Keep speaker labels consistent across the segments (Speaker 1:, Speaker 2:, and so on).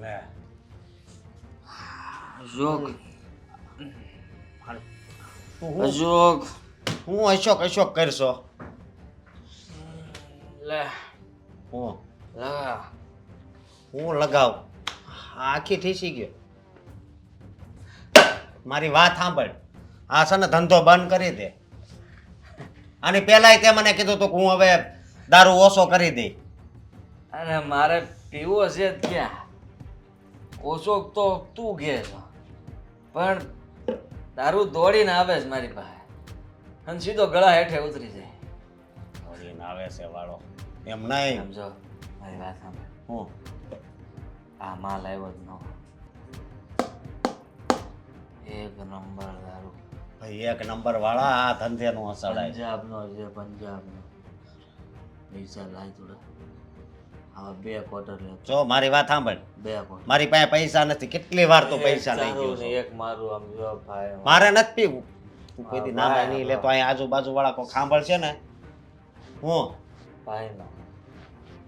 Speaker 1: લે
Speaker 2: અશોક
Speaker 1: હું
Speaker 2: અશોક
Speaker 1: અશોક કરશો
Speaker 2: લે
Speaker 1: હું
Speaker 2: લગા
Speaker 1: હું લગાવ આખી ઠીસી ગયો મારી વાત સાંભળ આ છે ને ધંધો બંધ કરી દે અને પેલાય તે મને કીધું તું કે હું હવે દારૂ ઓછો કરી દઈ
Speaker 2: અરે મારે પીવો છે જ ક્યાં ઓછો તો તું ઘે છો પણ તારું દોડીને આવે છે મારી પાસે અને સીધો ગળા હેઠે ઉતરી જાય
Speaker 1: વળીને આવે છે વાળો એમ નહીં
Speaker 2: સમજો મારી વાત સાંભળ
Speaker 1: હું
Speaker 2: આ માલ આવ્યો જ ન એક નંબર દારૂ
Speaker 1: ભાઈ એક નંબર વાળા આ ધંધેનો હસડાય
Speaker 2: પંજાબનો છે પંજાબનો પૈસા લાય થોડા હવે 2 ક્વાર્ટર લે
Speaker 1: જો મારી વાત સાંભળ
Speaker 2: 2 ક્વાર્ટર
Speaker 1: મારી પાસે પૈસા નથી કેટલી વાર તો પૈસા લઈ ગયો
Speaker 2: ને એક મારું આમ જો ભાઈ
Speaker 1: મારે નથી પીવું તું કોઈ દી ના નહીં લે તો અહીં આજુબાજુ વાળા કોઈ સાંભળશે ને હું
Speaker 2: ભાઈ નો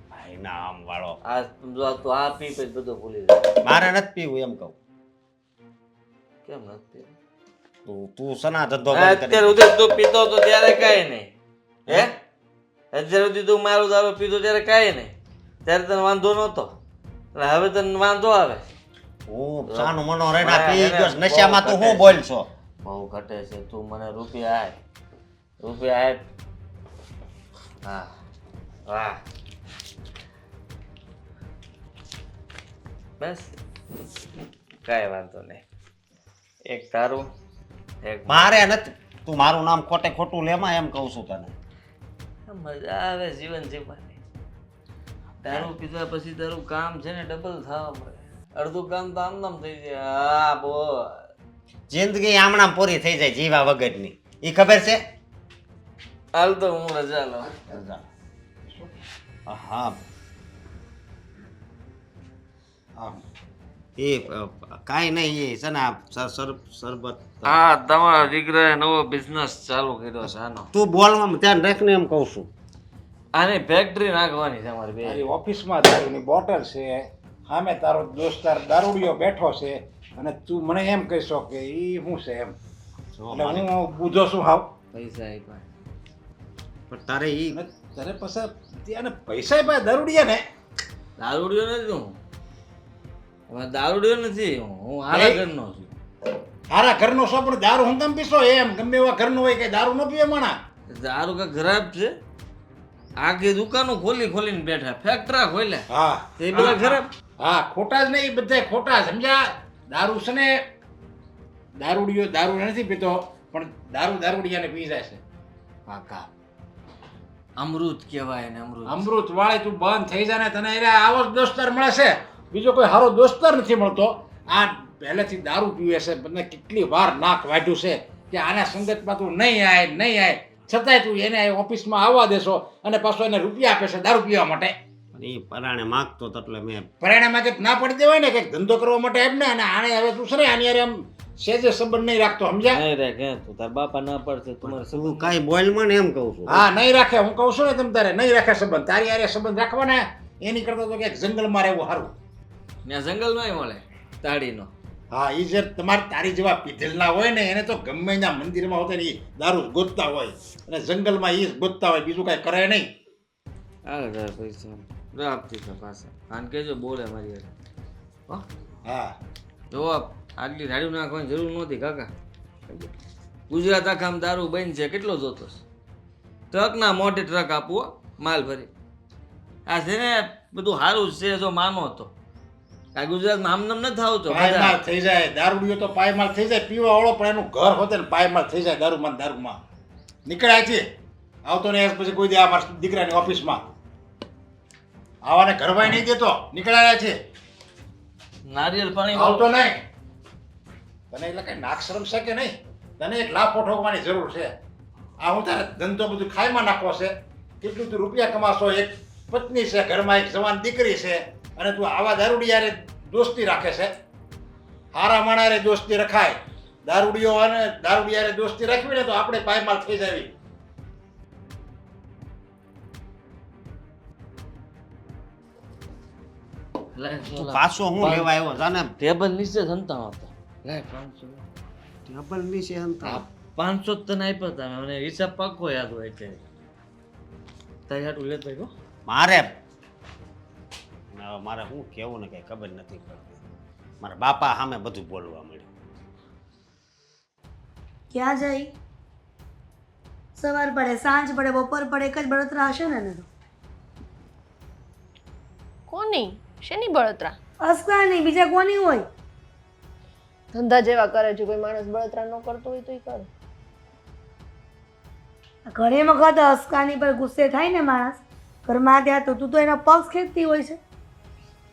Speaker 1: ભાઈ ના આમ વાળો
Speaker 2: આ જો તો આ પી પછી બધું ભૂલી જાય
Speaker 1: મારે નથી પીવું એમ કહું
Speaker 2: કેમ નથી
Speaker 1: તું સના ધંધો બંધ કરી
Speaker 2: અત્યારે સુધી તું પીતો તો ત્યારે કાંઈ નહીં હે અત્યારે સુધી તું મારું દારૂ પીતો ત્યારે કાંઈ નહીં ત્યારે તને વાંધો નહોતો અને હવે તને વાંધો આવે
Speaker 1: હું સાનું મનો રેના પી ગયો નશામાં તું હું બોલશો
Speaker 2: બહુ ઘટે છે તું મને રૂપિયા આપ હા વાહ બસ કાંઈ વાંધો નહીં એક તારું એક
Speaker 1: મારે નથી તું મારું નામ ખોટે ખોટું લેમાં એમ કહું છું તને
Speaker 2: મજા આવે જીવન જીવવાની દારૂ પીધા પછી તારું કામ છે ને ડબલ થવા મળે અડધું કામ તો આમ નામ થઈ જાય હા બો
Speaker 1: જિંદગી આમણામ પૂરી થઈ જાય જીવા વગરની એ ખબર છે
Speaker 2: હાલ તો હું રજા લઉં
Speaker 1: હા એ કાંઈ નહીં એ છે ને આ શરબત
Speaker 2: હા તમારા દીકરાએ નવો બિઝનેસ ચાલુ કર્યો છે આનો
Speaker 1: તું બોલવામાં ધ્યાન રાખને એમ કહું છું
Speaker 2: આની ફેક્ટરી નાખવાની છે અમારી બે
Speaker 3: તારી ઓફિસમાં દારૂની બોટલ છે સામે તારો દોસ્તાર દારૂડિયો બેઠો છે અને તું મને એમ કહેશો કે ઈ શું છે એમ એટલે હું બુધો છું હાવ
Speaker 2: પૈસા આપ્યા
Speaker 1: પણ તારે ઈ
Speaker 3: અને તારે પાસે ત્યાં પૈસા પાય દારૂડિયા ને
Speaker 2: દારૂડિયો નથી હું હવે દારૂડિયો નથી હું હારા ઘરનો છું
Speaker 3: હારા ઘરનો છો પણ દારૂ હું કેમ પીશો એમ ગમે એવા ઘરનો હોય કે દારૂ ન પીએ માણા
Speaker 2: દારૂ કા ખરાબ છે આખી દુકાનો ખોલીને બેઠા ફેક્ટરા ખોલ્યા
Speaker 3: હા
Speaker 2: તે બધા ખરાબ
Speaker 3: હા ખોટા જ નહીં બધા ખોટા સમજ્યા દારૂ છે ને દારૂડિયો દારૂ નથી પીતો પણ દારૂડિયાને પી જાય છે
Speaker 2: કાકા અમૃત કહેવાય ને
Speaker 3: અમૃત વાળી તું બંધ થઈ જાય ને તને એટલે આવો જ દોસ્તાર મળે છે બીજો કોઈ સારો દોસ્તાર નથી મળતો આ પહેલેથી દારૂ પીવે છે મને કેટલી વાર નાક વાઢ્યું છે કે આના સંગતમાં તું નહીં આય છતાંય તું એને ઓફિસમાં આવવા દેશો અને પાછો એને રૂપિયા આપે છે દારૂ પીવા માટે
Speaker 1: એ પરાણે માગતો તો એટલે મેં
Speaker 3: પરિણામાં કંઈક ના પડી દેવાય ને કંઈક ધંધો કરવા માટે એમ ને અને આને હવે તું સરે આની યાર એમ સેજે સંબંધ નહીં રાખતો સમજ્યા
Speaker 2: નહીં રે કે તું તાર બાપા ના પડશે તમારે
Speaker 1: તું કાંઈ બોલમાં ને એમ કહું છું
Speaker 3: હા નહીં રાખે હું કહું છું ને તમ તારે નહીં રાખે સંબંધ તારી યારે સંબંધ રાખવાને એની કરતા તો ક્યાંક જંગલમાં રહેવું સારું
Speaker 2: ત્યાં જંગલમાં મળે તાળીનો
Speaker 3: હા એ જે તમારે તારી જેવા પીધેલના હોય ને એને તો ગમે ત્યાં મંદિરમાં હોતા ને એ દારૂ ગોતતા હોય અને જંગલમાં એ જ ગોતતા હોય બીજું કાંઈ કરે નહીં
Speaker 2: હાલ તાર પૈસા આપતી તો પાસે આને કહેજો બોલે મારી યાર
Speaker 3: હા
Speaker 2: જો આટલી રાડ્યું નાખવાની જરૂર નહોતી કાકા ગુજરાત આખામાં દારૂ બંધ છે કેટલો જોતો ટ્રકના મોટે ટ્રક આપવો માલ ભરી આ છે ને બધું સારું છે જો માનો તો આ ગુજરાતમાં આમનામ ન થાવ તો
Speaker 3: પાયમાલ થઈ જાય દારૂડિયો તો પાયમાલ થઈ જાય પીવા વાળો પણ એનું ઘર હોતે ને પાયમાલ થઈ જાય દારૂમાં નીકળ્યા છે આવતો ને પછી કોઈ દે આ મારા દીકરાની ઓફિસમાં આવાને ઘરવાય નહીં દેતો નીકળ્યા છે
Speaker 2: નારિયેલ પાણી
Speaker 3: આવતો નહીં તને એટલે કઈ નાક શરમ છે કે નહીં તને એક લાફો ઠોકવાની જરૂર છે આ હું તારે ધંધો બધું ખાઈમાં નાખવો છે કેટલું તું રૂપિયા કમાશો એક પત્ની છે ઘરમાં એક જવાન દીકરી છે અને તું આવા દારૂડિયારે દોસ્તી રાખે છે હારા માણારે દોસ્તી રખાય દારૂડિયો અને દારૂડિયારે દોસ્તી રાખવી ને તો આપણે પાયમાલ થઈ જાવી
Speaker 2: લાય
Speaker 1: તું પાછો હું લેવા આવ્યો જાને
Speaker 2: ટેબલ નીચે જનતા હતા લાય 500
Speaker 1: ટેબલ નીચે હંતા
Speaker 2: 500 તને આપ્યા હતા મને હિસાબ પાક્કો યાદ હોય છે તારી હાટું લેતો આવ્યો
Speaker 1: મારે મારે શું કેવું ને કઈ ખબર નથી પડતી મારા બાપા સામે બધું બોલવા મળ્યું
Speaker 4: ક્યાં જાય સવાર પડે સાંજ પડે બપોર પડે એક જ બળતરા હશે ને એને તો
Speaker 5: કોની શેની બળતરા
Speaker 4: અસકા નહીં બીજા કોની હોય
Speaker 5: ધંધા જેવા કરે છે કોઈ માણસ બળતરા ન કરતો હોય તો ઈ કરે
Speaker 4: ઘણી વખત અસકાની પર ગુસ્સે થાય ને માણસ ઘરમાં ત્યાં તો તું તો એના પક્ષ ખેંચતી હોય છે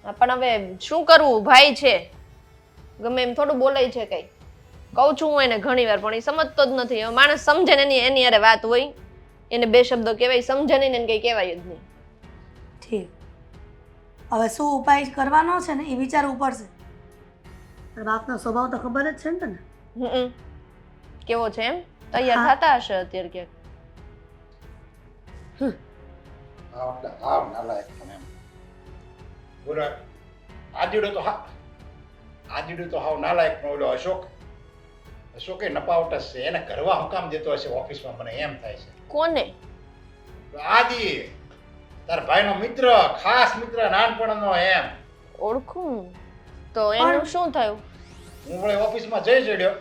Speaker 5: હા, પણ હવે શું કરવું ભાઈ છે ગમે એમ થોડું બોલાય છે કઈ કહું છું હું એને ઘણી વાર પણ એ સમજતો જ નથી હવે માણસ સમજે ને એની યારે વાત હોય એને બે શબ્દો કહેવાય સમજે નહીં ને એને કઈ કહેવાય જ નહીં
Speaker 4: ઠીક હવે શું ઉપાય કરવાનો છે ને એ વિચારવું પડશે તારા બાપનો સ્વભાવ તો ખબર જ છે ને તને
Speaker 5: હમ કેવો છે એમ તૈયાર
Speaker 4: હા.
Speaker 5: થતા હશે અત્યારે ક્યાંક
Speaker 3: હાવ નાલાયક તમે એમ બોલો આદિડો તો હાવ નાલાયક નો ઓલો અશોકે નપાવટ જ છે એને ઘરવા હું કામ દેતો હશે ઓફિસમાં મને એમ થાય છે
Speaker 5: કોને
Speaker 3: આદિ તાર ભાઈનો મિત્ર ખાસ મિત્ર નાનપણનો એમ
Speaker 5: ઓળખું તો એનું શું થયું
Speaker 3: હું વળી ઓફિસમાં જઈ ચડ્યો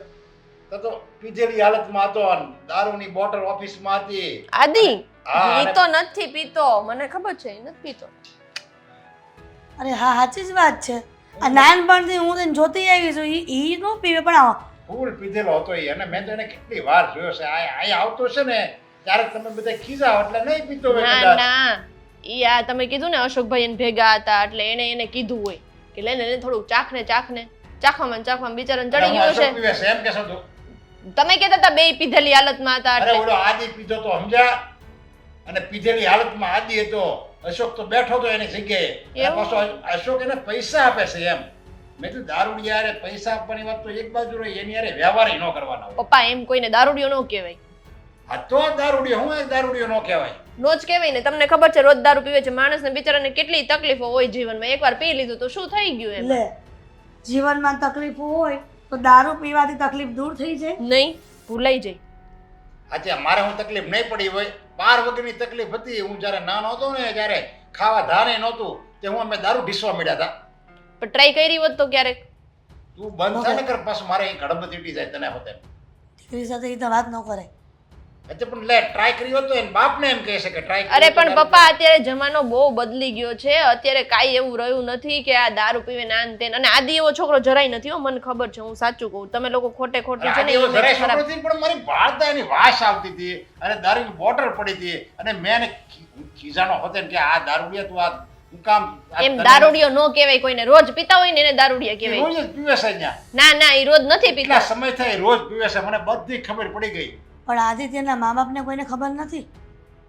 Speaker 3: તો પીધેલી હાલતમાં હતો અને દારૂની બોટલ ઓફિસમાં હતી
Speaker 5: આદિ
Speaker 3: હા,
Speaker 5: ઈ તો નથી પીતો મને ખબર છે ઈ નથી પીતો
Speaker 4: અરે હા સાચી જ વાત છે આ નાનપણથી હું તને જોતી આવી છું ઈ નો પીવે પણ આવો
Speaker 3: ફૂલ પીધેલો હતો એ અને મેં તો એને કેટલી વાર જોયો છે અહીં આવતો છે ને ત્યારે તમે બધા ખીજાવ એટલે નહીં પીતો હોય
Speaker 5: ના
Speaker 3: કદાચ
Speaker 5: ના ઈ આ તમે કીધું ને અશોકભાઈ એને ભેગા હતા એટલે એને કીધું હોય કે લઈને થોડુંક ચાખવામાં બિચારાને ચડી ગયું
Speaker 3: અશોક
Speaker 5: છે
Speaker 3: પીવે છે એમ કહેશો તું
Speaker 5: તમે કહેતા હતા બે પીધેલી હાલતમાં હતા
Speaker 3: અરે
Speaker 5: એટલે
Speaker 3: ઓલો આદિ પીધો તો સમજ્યા અને પીધેલી હાલતમાં આદિ હતો અશોક તો બેઠો હતો એની જગ્યાએ અને
Speaker 5: એવું?
Speaker 3: પાછો અશોક એને પૈસા આપે છે એમ મેં કીધું દારૂડિયા યારે પૈસા આપવાની વાત તો એક બાજુ રહી એની યારે વ્યવહાર ન કરવાના હોય
Speaker 5: પપ્પા એમ કોઈને દારૂડિયો નો કહેવાય
Speaker 3: આ તો દારૂડિયો હું એક દારૂડિયો ન કહેવાય
Speaker 5: નો જ કહેવાય ને તમને ખબર છે રોજ દારૂ પીવે છે માણસને બિચારાને કેટલી તકલીફો હોય જીવનમાં એકવાર પી લીધું તો શું થઈ ગયું એમ
Speaker 4: લે જીવનમાં તકલીફો હોય તો દારૂ પીવાથી તકલીફ દૂર થઈ જાય
Speaker 5: નહીં ભૂલાઈ જાય
Speaker 3: આજે મારે હું તકલીફ નહીં પડી હોય પાર વગરની તકલીફ હતી હું જ્યારે નાનો હતો ને ત્યારે ખાવા ધારે નહોતું તે હું અમે દારૂ ઢીસવા મળ્યા હતા
Speaker 5: પણ ટ્રાય કરી હોત તો ક્યારેક
Speaker 3: તું બંધ થાય ને કર પાછું મારે અહીં ગડબડ ઈટી જાય તને હોતે
Speaker 4: દીકરી સાથે એ તો વાત ન કરે
Speaker 3: એટલે પણ લે ટ્રાય કરી હોત તો એને બાપને એમ કહે છે કે ટ્રાય
Speaker 5: અરે પણ પપ્પા અત્યારે જમાનો બહુ બદલી ગયો છે અત્યારે કાંઈ એવું રહ્યું નથી કે આ દારૂ પીવે ને આન તેન અને આદિ એવો છોકરો જરાય નથી હો મને ખબર છે હું સાચું કહું તમે લોકો ખોટે ખોટું છે ને
Speaker 3: એવો
Speaker 5: એ
Speaker 3: જરાય
Speaker 5: ખરાબ
Speaker 3: છોકરો નથી, પણ મારી વાળતા એની વાસ આવતી હતી અને દારૂની બોટલ પડી હતી અને મેં એને ખીજાનો હોતે ને કે આ દારૂડિયા તું આ હું કામ આ
Speaker 5: એમ
Speaker 3: તને-
Speaker 5: દારૂડિયો નો કહેવાય કોઈને રોજ પીતા હોય ને એને દારૂડિયા
Speaker 3: એ
Speaker 5: કહેવાય
Speaker 3: રોજ જ પીવે છે અહીંયા
Speaker 5: ના ના એ રોજ નથી
Speaker 3: કેટલા
Speaker 5: પીતા
Speaker 3: સમય થાય રોજ પીવે છે મને બધી ખબર પડી ગઈ
Speaker 4: પણ આદિત્યના મા બાપને કોઈને ખબર નથી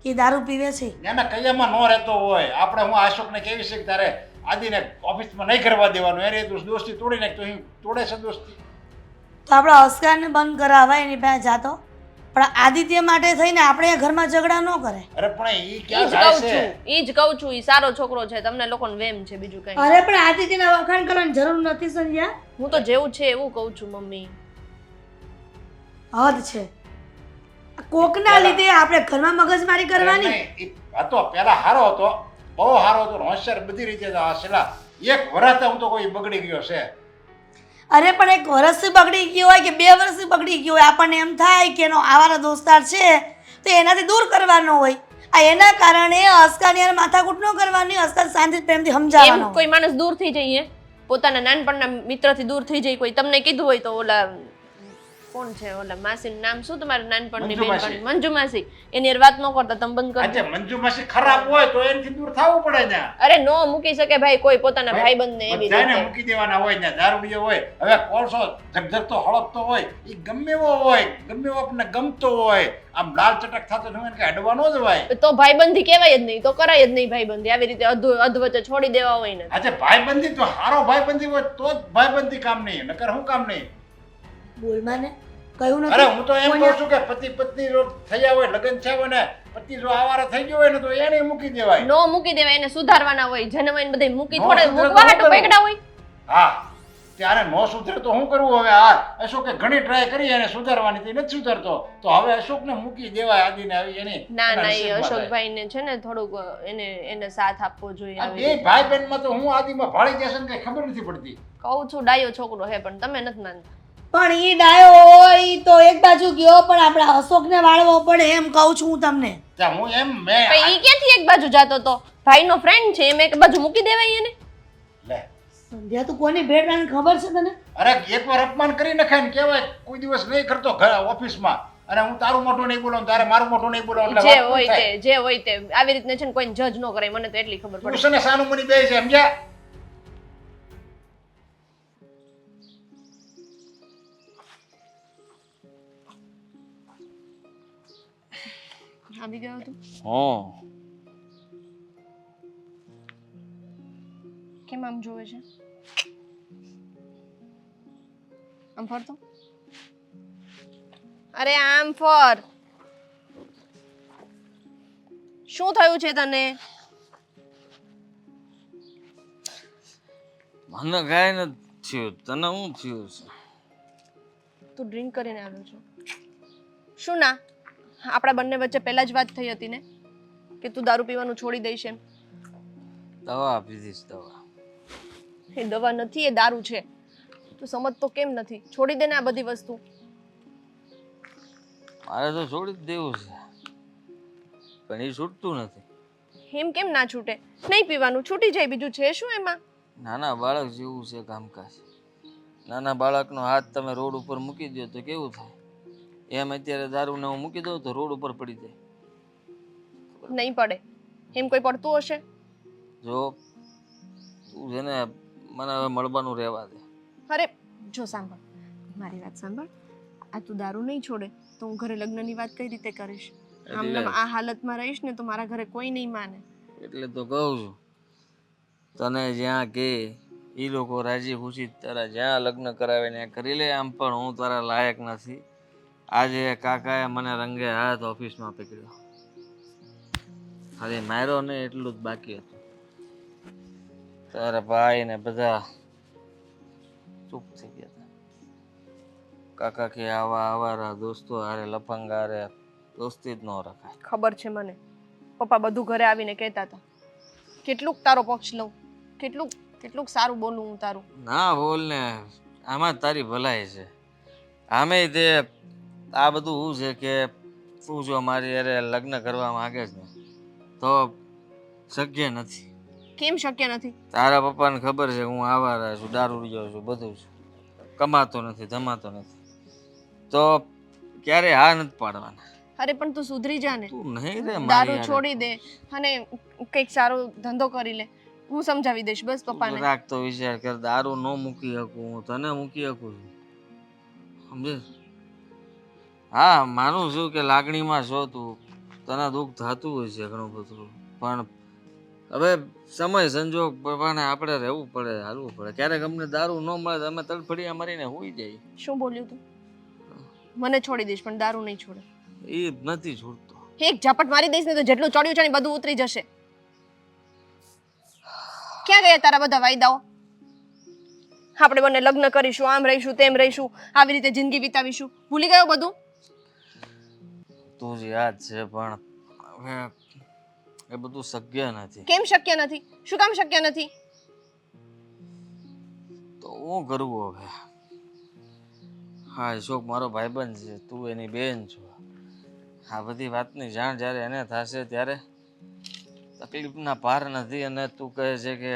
Speaker 4: કે દારૂ પીવે છે
Speaker 3: એના કૈયામાં ન રહેતો હોય આપણે હું અશોકને કેવી છે કે તારે આદિને ઓફિસમાં નહીં કરવા દેવાનું એને દોસ્તી તોડી નાખ તો અહીં તોડે છે દોસ્તી
Speaker 4: તો આપણે અસ્કારને બંધ કરાવાય એની પાસે જાતો પણ આદિત્ય માટે થઈને આપણે ઘરમાં ઝઘડા ન કરે
Speaker 3: અરે પણ ઈ
Speaker 5: ઈ
Speaker 3: ક્યાં
Speaker 5: જ
Speaker 3: જાય
Speaker 5: કહું
Speaker 3: છે
Speaker 5: છું ઈ જ કહું છું ઈ સારો છોકરો છે તમને લોકોને વેમ છે બીજું કઈ
Speaker 4: અરે પણ આદિત્યના વખાણ કરવાની જરૂર નથી સંજ્યા
Speaker 5: હું તો જેવું છે એવું કહું છું મમ્મી
Speaker 4: હદ છે આ કોકના લીધે આપણે ઘરમાં મગજમારી કરવાની
Speaker 3: નહીં, ઈ હતો પેલા હારો હતો બહુ હારો હતો હોશિયાર બધી રીતે હતો. આ છેલ્લા એક વરાતા હું તો કોઈ બગડી ગયો છે
Speaker 4: અરે પણ એક વર્ષથી બગડી ગયો હોય કે 2 વર્ષથી બગડી ગયો હોય આપણને એમ થાય કે એનો આવારો દોસ્તાર છે તો એનાથી દૂર કરવાનો હોય આ એના કારણે અસ્કાની યાર માથાકૂટ ન કરવાની અસ્કાર શાંતિ પ્રેમથી
Speaker 5: એમ
Speaker 4: સમજાવવાનો
Speaker 5: કોઈ માણસ દૂર થઈ જાય પોતાના નાનપણના મિત્રથી દૂર થઈ જાય કોઈ તમને કીધું હોય તો ઓલા કોણ છે ઓલા માસીનું નામ શું તમારા નાનપણની
Speaker 3: મંજુ માસી.
Speaker 5: બેનપણી મંજુ માસી એની હારે વાત ન કરતા તમે બંધ
Speaker 3: આજે
Speaker 5: કરજો
Speaker 3: મંજુ માસી ખરાબ હોય તો એનાથી દૂર થવું પડે ને
Speaker 5: અરે નો મૂકી શકે ભાઈ કોઈ પોતાના ભાઈબંધને એવી
Speaker 3: બધાને
Speaker 5: રીતે
Speaker 3: મૂકી દેવાના હોય ને દારૂડિયો હોય હવે કોળસો ઝગઝગતો હળપતો હોય એ ગમે એવો હોય ગમે એવો આપણને ગમતો હોય આમ લાલ ચટક થતો હોય ને કે અડવા ન જવાય
Speaker 5: તો ભાઈબંધી કહેવાય જ નહીં તો કરાય જ નહીં ભાઈબંધી આવી રીતે અધવચ્ચે છોડી દેવા હોય ને
Speaker 3: આજે ભાઈબંધી તો હારો ભાઈબંધી હોય તો જ ભાઈબંધી કામ નહીં નકર શું કામ નહીં
Speaker 4: બોલ માને કયું
Speaker 3: અરે
Speaker 4: નથી
Speaker 3: હું તો એમ કહું છું કે પતિ પત્ની થયા હોય લગ્ન થયા હોય ને પતિ જો આવારા થઈ ગયો હોય ને તો એને મૂકી દેવાય.
Speaker 5: નો મૂકી દેવાય, એને સુધારવાના હોય. જન્મ બધે મૂકી
Speaker 3: નો
Speaker 5: થોડે
Speaker 3: સુધરે તો
Speaker 5: મૂકવા હાટુ
Speaker 3: શું કરવું?
Speaker 5: પકડા હોય.
Speaker 3: હા ત્યારે નો સુધરે તો શું કરવું હવે? આ અશોકે ઘણી ટ્રાય કરી એને સુધારવાની તો નથી સુધરતો, તો હવે અશોકને મૂકી દેવાય. આદિને આવી એની
Speaker 5: ના
Speaker 3: એના
Speaker 5: ના, એ
Speaker 3: નસીબમાં થાય.
Speaker 5: અશોકભાઈને છે ને થોડુંક એને સાથ આપવો જોઈએ.
Speaker 3: આ
Speaker 5: આવી
Speaker 3: બે
Speaker 5: રીતે.
Speaker 3: ભાઈ બહેનમાં તો હું આદિમાં ભાળી જશે ને કઈ ખબર નથી પડતી.
Speaker 5: કહું છું ડાયો છોકરો હે, પણ તમે નથી માનતા.
Speaker 4: પણ ઈ ડાયો હોય ઈ તો એક બાજુ ગયો, પણ આપણા અશોકને વાળવો પડે એમ કહું છું હું તમને.
Speaker 3: ત્યાં હું એમ મેં
Speaker 5: પણ ઈ ક્યાંથી એક બાજુ જાતો તો? ભાઈનો ફ્રેન્ડ છે એમ એક બાજુ મૂકી દેવાય એને?
Speaker 3: લે
Speaker 4: સંધ્યા તું કોની ભેટ રાની ખબર છે તને?
Speaker 3: અરે એકવાર અપમાન કરી નખાય ને કહેવાય કોઈ દિવસ નહીં કરતો ઘર ઓફિસમાં, અને હું તારું મોઢું નહીં બોલાવું, તારે મારું મોઢું નહીં બોલાવું, એટલે
Speaker 5: જે
Speaker 3: વાત
Speaker 5: હોય
Speaker 3: થાય.
Speaker 5: તે જે હોય તે આવી રીતના છે ને કોઈને જજ ન કરાય, મને તો એટલી ખબર
Speaker 3: તું
Speaker 5: પડે.
Speaker 3: છે ને સાનું મની બે છે સમજ્યા?
Speaker 5: આવી ગયો તું?
Speaker 2: હા,
Speaker 5: કેમ આમ જોવે છે? આમ ફરતો? અરે આમ ફર. શું થયું છે તને?
Speaker 2: મને કાંઈ નથી થયું, તને શું થયું છે?
Speaker 5: તું ડ્રિંક કરીને આવ્યો છો? શું ના? આપણા બંને વચ્ચે પહેલા જ વાત થઈ હતી ને કે તું દારૂ પીવાનું છોડી દઈશ એમ.
Speaker 2: દવા પીધીશ, દવા.
Speaker 5: એ દવા નથી, એ દારૂ છે. તું સમજતો કેમ નથી? છોડી દે ને આ બધી વસ્તુ.
Speaker 2: મારે તો છોડી જ દેવું છે, પણ એ છૂટતું નથી.
Speaker 5: એમ કેમ ના છૂટે? નહીં પીવાનું છૂટી જાય, બીજું છે શું એમાં?
Speaker 2: નાના બાળક જેવું છે કામકાજ. નાના બાળકનો હાથ તમે રોડ ઉપર મૂકી દો તો કેવું થાય? એમ અત્યારે દારૂને હું મૂકી દઉં તો રોડ ઉપર પડી જાય.
Speaker 5: નહીં પડે. એમ કોઈ પડતું હશે?
Speaker 2: જો તું છે ને મને હવે મળવાનું રહેવા દે.
Speaker 5: અરે જો સાંભળ, મારી વાત સાંભળ. આ તું દારૂ નહીં છોડે તો હું ઘરે લગ્નની વાત કઈ રીતે કરીશ? આમને આ હાલતમાં રહીશ ને તો મારા ઘરે કોઈ નહીં માને.
Speaker 2: એટલે તો કહું છું, તને જ્યાં કે એ લોકો રાજી ખુશી તારા જ્યાં લગ્ન કરાવે ત્યાં કરી લે. આમ પણ હું તારા લાયક નથી. આજે કાકાએ મને રંગે હાથ ઓફિસમાં પકડ્યો. ખાલી માર્યો ને એટલું જ બાકી હતું. તારા ભાઈ ને બધા ચૂપ થઈ ગયા હતા. કાકા કે આવા આવારા દોસ્તો હારે લફંગા હારે દોસ્તી જ ન રખાય.
Speaker 5: ખબર છે મને. પપ્પા બધું ઘરે આવીને કહેતા હતા. કેટલુંક તારો પક્ષ લઉં, કેટલુંક સારું બોલું હું તારું.
Speaker 2: ના બોલ ને, આમાં જ તારી ભલાઈ છે. આમે તે આ બધું શું છે કે તું જો મારી અરે લગ્ન કરવા માંગે છે તો શક્ય નથી.
Speaker 5: કેમ શક્ય નથી?
Speaker 2: તારા પપ્પાને ખબર છે હું આવારા છું, દારૂડિયો છું, બધું છું, કમાતો નથી, ધમાતો નથી, તો ક્યારે હા નથી પાડવાના.
Speaker 5: અરે પણ તું સુધરી જા ને.
Speaker 2: તું નહીં રે
Speaker 5: દારૂ
Speaker 2: મારી હારે.
Speaker 5: છોડી દે અને કંઈક સારો ધંધો કરી લે. હું સમજાવી દઈશ બસ
Speaker 2: તું
Speaker 5: પપ્પાને.
Speaker 2: રાખતો વિચાર કર, દારૂ ન મૂકી શકું હું તને મૂકી શકું છું, સમજે? હા માનું છું કે લાગણીમાં છો તું, તને દુઃખ થતું હોય છે ઘણું બધું, પણ હવે સમય સંજોગ પ્રમાણે આપણે રહેવું પડે, હાલવું પડે. ક્યારેક અમને દારૂ ન મળે તો અમે તડફડિયા મારીને સૂઈ જઈએ.
Speaker 5: શું બોલ્યું તું? મને છોડી દઈશ પણ દારૂ નહીં છોડે.
Speaker 2: એ નથી છૂટતો.
Speaker 5: એક ઝાપટ મારી દઈશ ને તો જેટલું ચડ્યું છે ને બધું ઉતરી જશે. ક્યાં ગયા તારા બધા વાયદાઓ? આપણે બંને લગ્ન કરીશું, આમ રહીશું, તેમ રહીશું, આવી રીતે જિંદગી વિતાવીશું. ભૂલી ગયો બધું?
Speaker 2: તું જ યાદ છે પણ હવે એ બધું શક્ય નથી.
Speaker 5: કેમ શક્ય નથી? શું કામ શક્ય નથી?
Speaker 2: તો હું કરવું હવે? હા અશોક મારો ભાઈબંધ છે, તું એની બેન છો. આ બધી વાતની જાણ જ્યારે એને થશે ત્યારે તકલીફના પાર નથી, અને તું કહે છે કે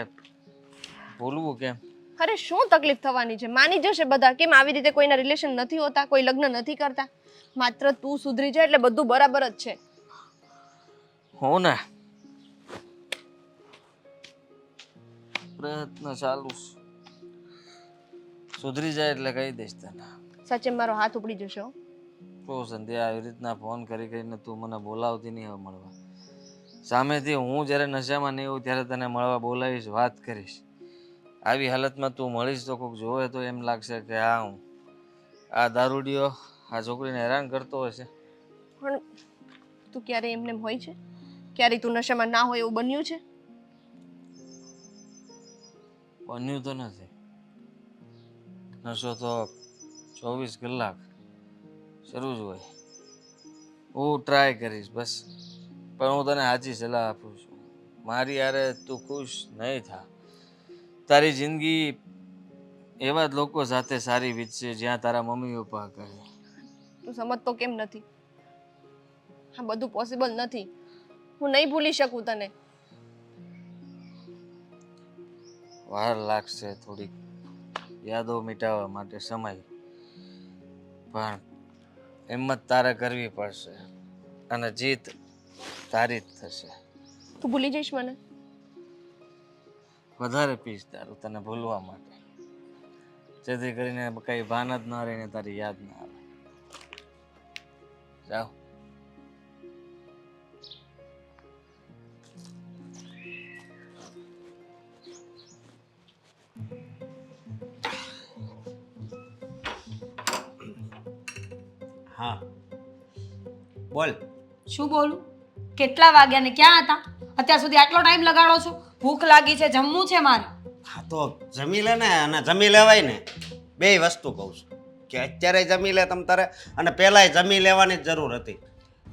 Speaker 2: ભૂલવું કેમ?
Speaker 5: અરે શું તકલીફ થવાની છે? માની જશે બધા. કેમ આવી રીતે કોઈના રિલેશન નથી હોતા, કોઈ લગ્ન નથી કરતા? માત્ર તું સુધરી જાય એટલે બધું બરાબર જ છે.
Speaker 2: હું ને પ્રયત્ન ચાલુ છે, સુધરી જાય એટલે કહી દઈશ તને.
Speaker 5: સાચે મારો હાથ ઉપડી જશે હો.
Speaker 2: તો સંધ્યા આવી રીતના ફોન કરી કરીને તું મને બોલાવતી નહીં હવે મળવા. સામેથી હું જ્યારે નશામાં નહીં હોઉં ત્યારે તને મળવા બોલાવીશ, વાત કરીશ. આવી હાલતમાં તું મળીશ તો કોઈક જોવે તો એમ લાગશે કે હા હું આ દારૂડિયો આ છોકરીને હેરાન કરતો હશે.
Speaker 5: પણ તું ક્યારે એમને એમ હોય છે? ક્યારે તું નશામાં ના હોય એવું બન્યું છે?
Speaker 2: બન્યું તો નથી. નશો તો 24 કલાક શરૂ જ હોય. હું ટ્રાય કરીશ બસ, પણ હું તને સાચી સલાહ આપું છું. મારી યારે તું ખુશ નહીં થા. તારી જિંદગી એવા જ લોકો સાથે સારી વીતશે જ્યાં તારા મમ્મી પપ્પા કહે.
Speaker 5: તું સમજતો કેમ નથી? આ બધું પોસિબલ નથી. હું નહીં ભૂલી શકું તને.
Speaker 2: વાર લાગશે થોડીક યાદો મિટાવવા માટે, સમય, પણ હિંમત તારે કરવી પડશે અને જીત તારી જ થશે.
Speaker 5: તું ભૂલી જઈશ મને?
Speaker 2: વધારે પીશ તારું તને ભૂલવા માટે, જેથી કરીને કઈ ભાન જ ના રહીને તારી યાદ ના આવે. જાઓ.
Speaker 1: હા બોલ.
Speaker 4: શું બોલું? કેટલા વાગ્યા ને ક્યાં હતા? અત્યાર સુધી આટલો ટાઈમ લગાડો છો? ભૂખ લાગી છે, જમવું છે મારે.
Speaker 1: હા તો જમી લે ને, અને જમી લેવાય ને. બે વસ્તુ કહું છું કે અત્યારે જમી લે તમ તારે, અને પહેલાંય જમી લેવાની જ જરૂર હતી.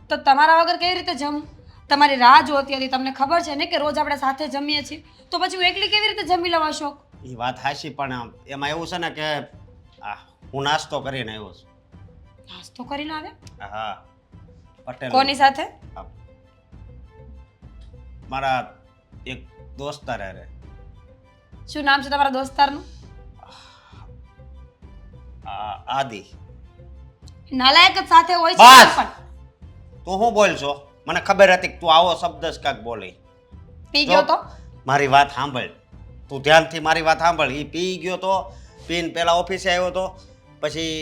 Speaker 4: તો તમારા વગર કેવી રીતે જમું? તમારી રાહ જોતી હતી. તમને ખબર છે ને કે રોજ આપણે સાથે જમીએ છીએ, તો પછી હું એકલી કેવી રીતે જમી લઉં અશોક?
Speaker 1: એ વાત હાચી, પણ એમાં એવું છે ને કે હું નાસ્તો કરીને આવ્યો છું.
Speaker 4: નાસ્તો કરીને આવ્યા?
Speaker 1: હા, પટેલ.
Speaker 4: કોની સાથે?
Speaker 1: મારા એક દોસ્તાર હારે.
Speaker 4: શું નામ છે તમારા દોસ્તારનું?
Speaker 1: આદિ.
Speaker 4: નાલાયક જ સાથે હોય છે
Speaker 1: બસ!
Speaker 4: પણ.
Speaker 1: તું શું બોલ છો? મને ખબર હતી કે તું આવો શબ્દ જ કાંઈક બોલી.
Speaker 4: પી ગયો તો?
Speaker 1: મારી વાત સાંભળ, તું ધ્યાનથી મારી વાત સાંભળ. એ પી ગયો તો, પીને પેલા ઓફિસે આવ્યો તો, પછી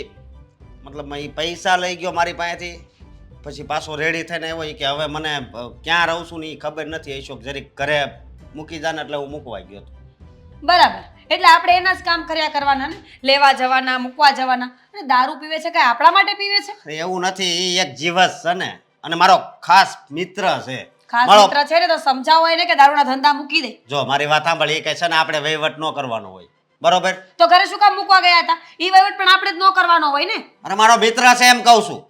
Speaker 1: મતલબ એ પૈસા લઈ ગયો મારી પાસેથી, પછી પાછો રેડી થઈને આવ્યો કે હવે મને ક્યાં રહું છું ને એ ખબર નથી. અશોક જરીક ઘરે મૂકી જાને, એટલે હું મૂકવા ગયો હતો.
Speaker 4: બરાબર, એટલે આપણે એના જ કામ કર્યા કરવાના ને, લેવા જવાના, મૂકવા જવાના. અને દારૂ પીવે છે કઈ આપણા માટે પીવે છે?
Speaker 1: અરે એવું નથી, એ એક જીવસ છે ને, અને મારો ખાસ મિત્ર છે.
Speaker 4: ખાસ
Speaker 1: મારો-
Speaker 4: મિત્ર છે ને તો સમજાવો એને કે દારૂના ધંધા મૂકી દે.
Speaker 1: જો મારી વાત સાંભળ, એ કહે છે ને આપણે વહીવટ ન કરવાનો હોય, બરોબર?
Speaker 4: તો ઘરે શું કામ મૂકવા ગયા હતા? ઈ વહીવટ પણ આપણે જ ન કરવાનો હોય ને.
Speaker 1: અને મારો મિત્ર છે એમ કહું છું.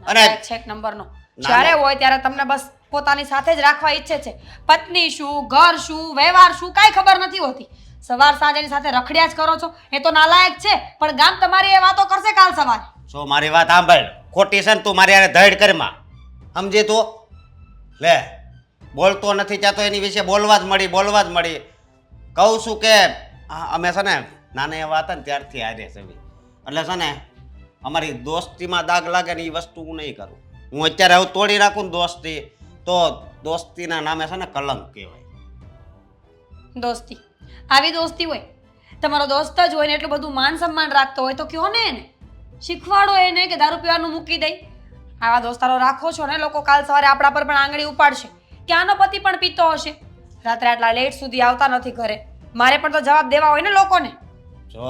Speaker 1: અને
Speaker 4: નાલાયક છે એક નંબરનો. જ્યારે હોય ત્યારે તમને બસ પોતાની સાથે જ રાખવા ઈચ્છે છે. પત્ની શું, ઘર શું, વ્યવહાર શું, કાંઈ ખબર નથી હોતી. સવાર સાંજ એની સાથે રખડ્યા જ કરો છો. એ તો નાલાયક છે, પણ ગામ તમારી એ વાતો કરશે કાલ સવારે.
Speaker 1: જો મારી વાત સાંભળ, ખોટી છે ને તું મારી હારે ધડ કરમાં, સમજી તું? લે, બોલતો નથી ચાતો એની વિશે બોલવા જ મળી. કહું છું કે અમે છે ને નાના એવા હતા ને ત્યારથી હારે છે. એટલે છે ને અમારી દોસ્તીમાં દાગ લાગે ને એ વસ્તુ હું નહીં કરું. હું અત્યારે હવે તોડી નાખું ને દોસ્તી, તો દોસ્તીના નામે છે ને કલંક કહેવાય.
Speaker 4: દોસ્તી આવી દોસ્તી હોય? તમારો દોસ્ત જ હોય ને એટલું બધું માન સન્માન રાખતો હોય તો કહો ને એને, શીખવાડો એને કે દારૂ પીવાનું મૂકી દઈ. આવા દોસ્તારો રાખો છો ને લોકો કાલ સવારે આપણા પર પણ આંગળી ઉપાડશે કે આનો પતિ પણ પીતો હશે, રાત્રે આટલા લેટ સુધી આવતા નથી ઘરે. મારે પણ તો જવાબ દેવા હોય ને લોકોને.
Speaker 1: જો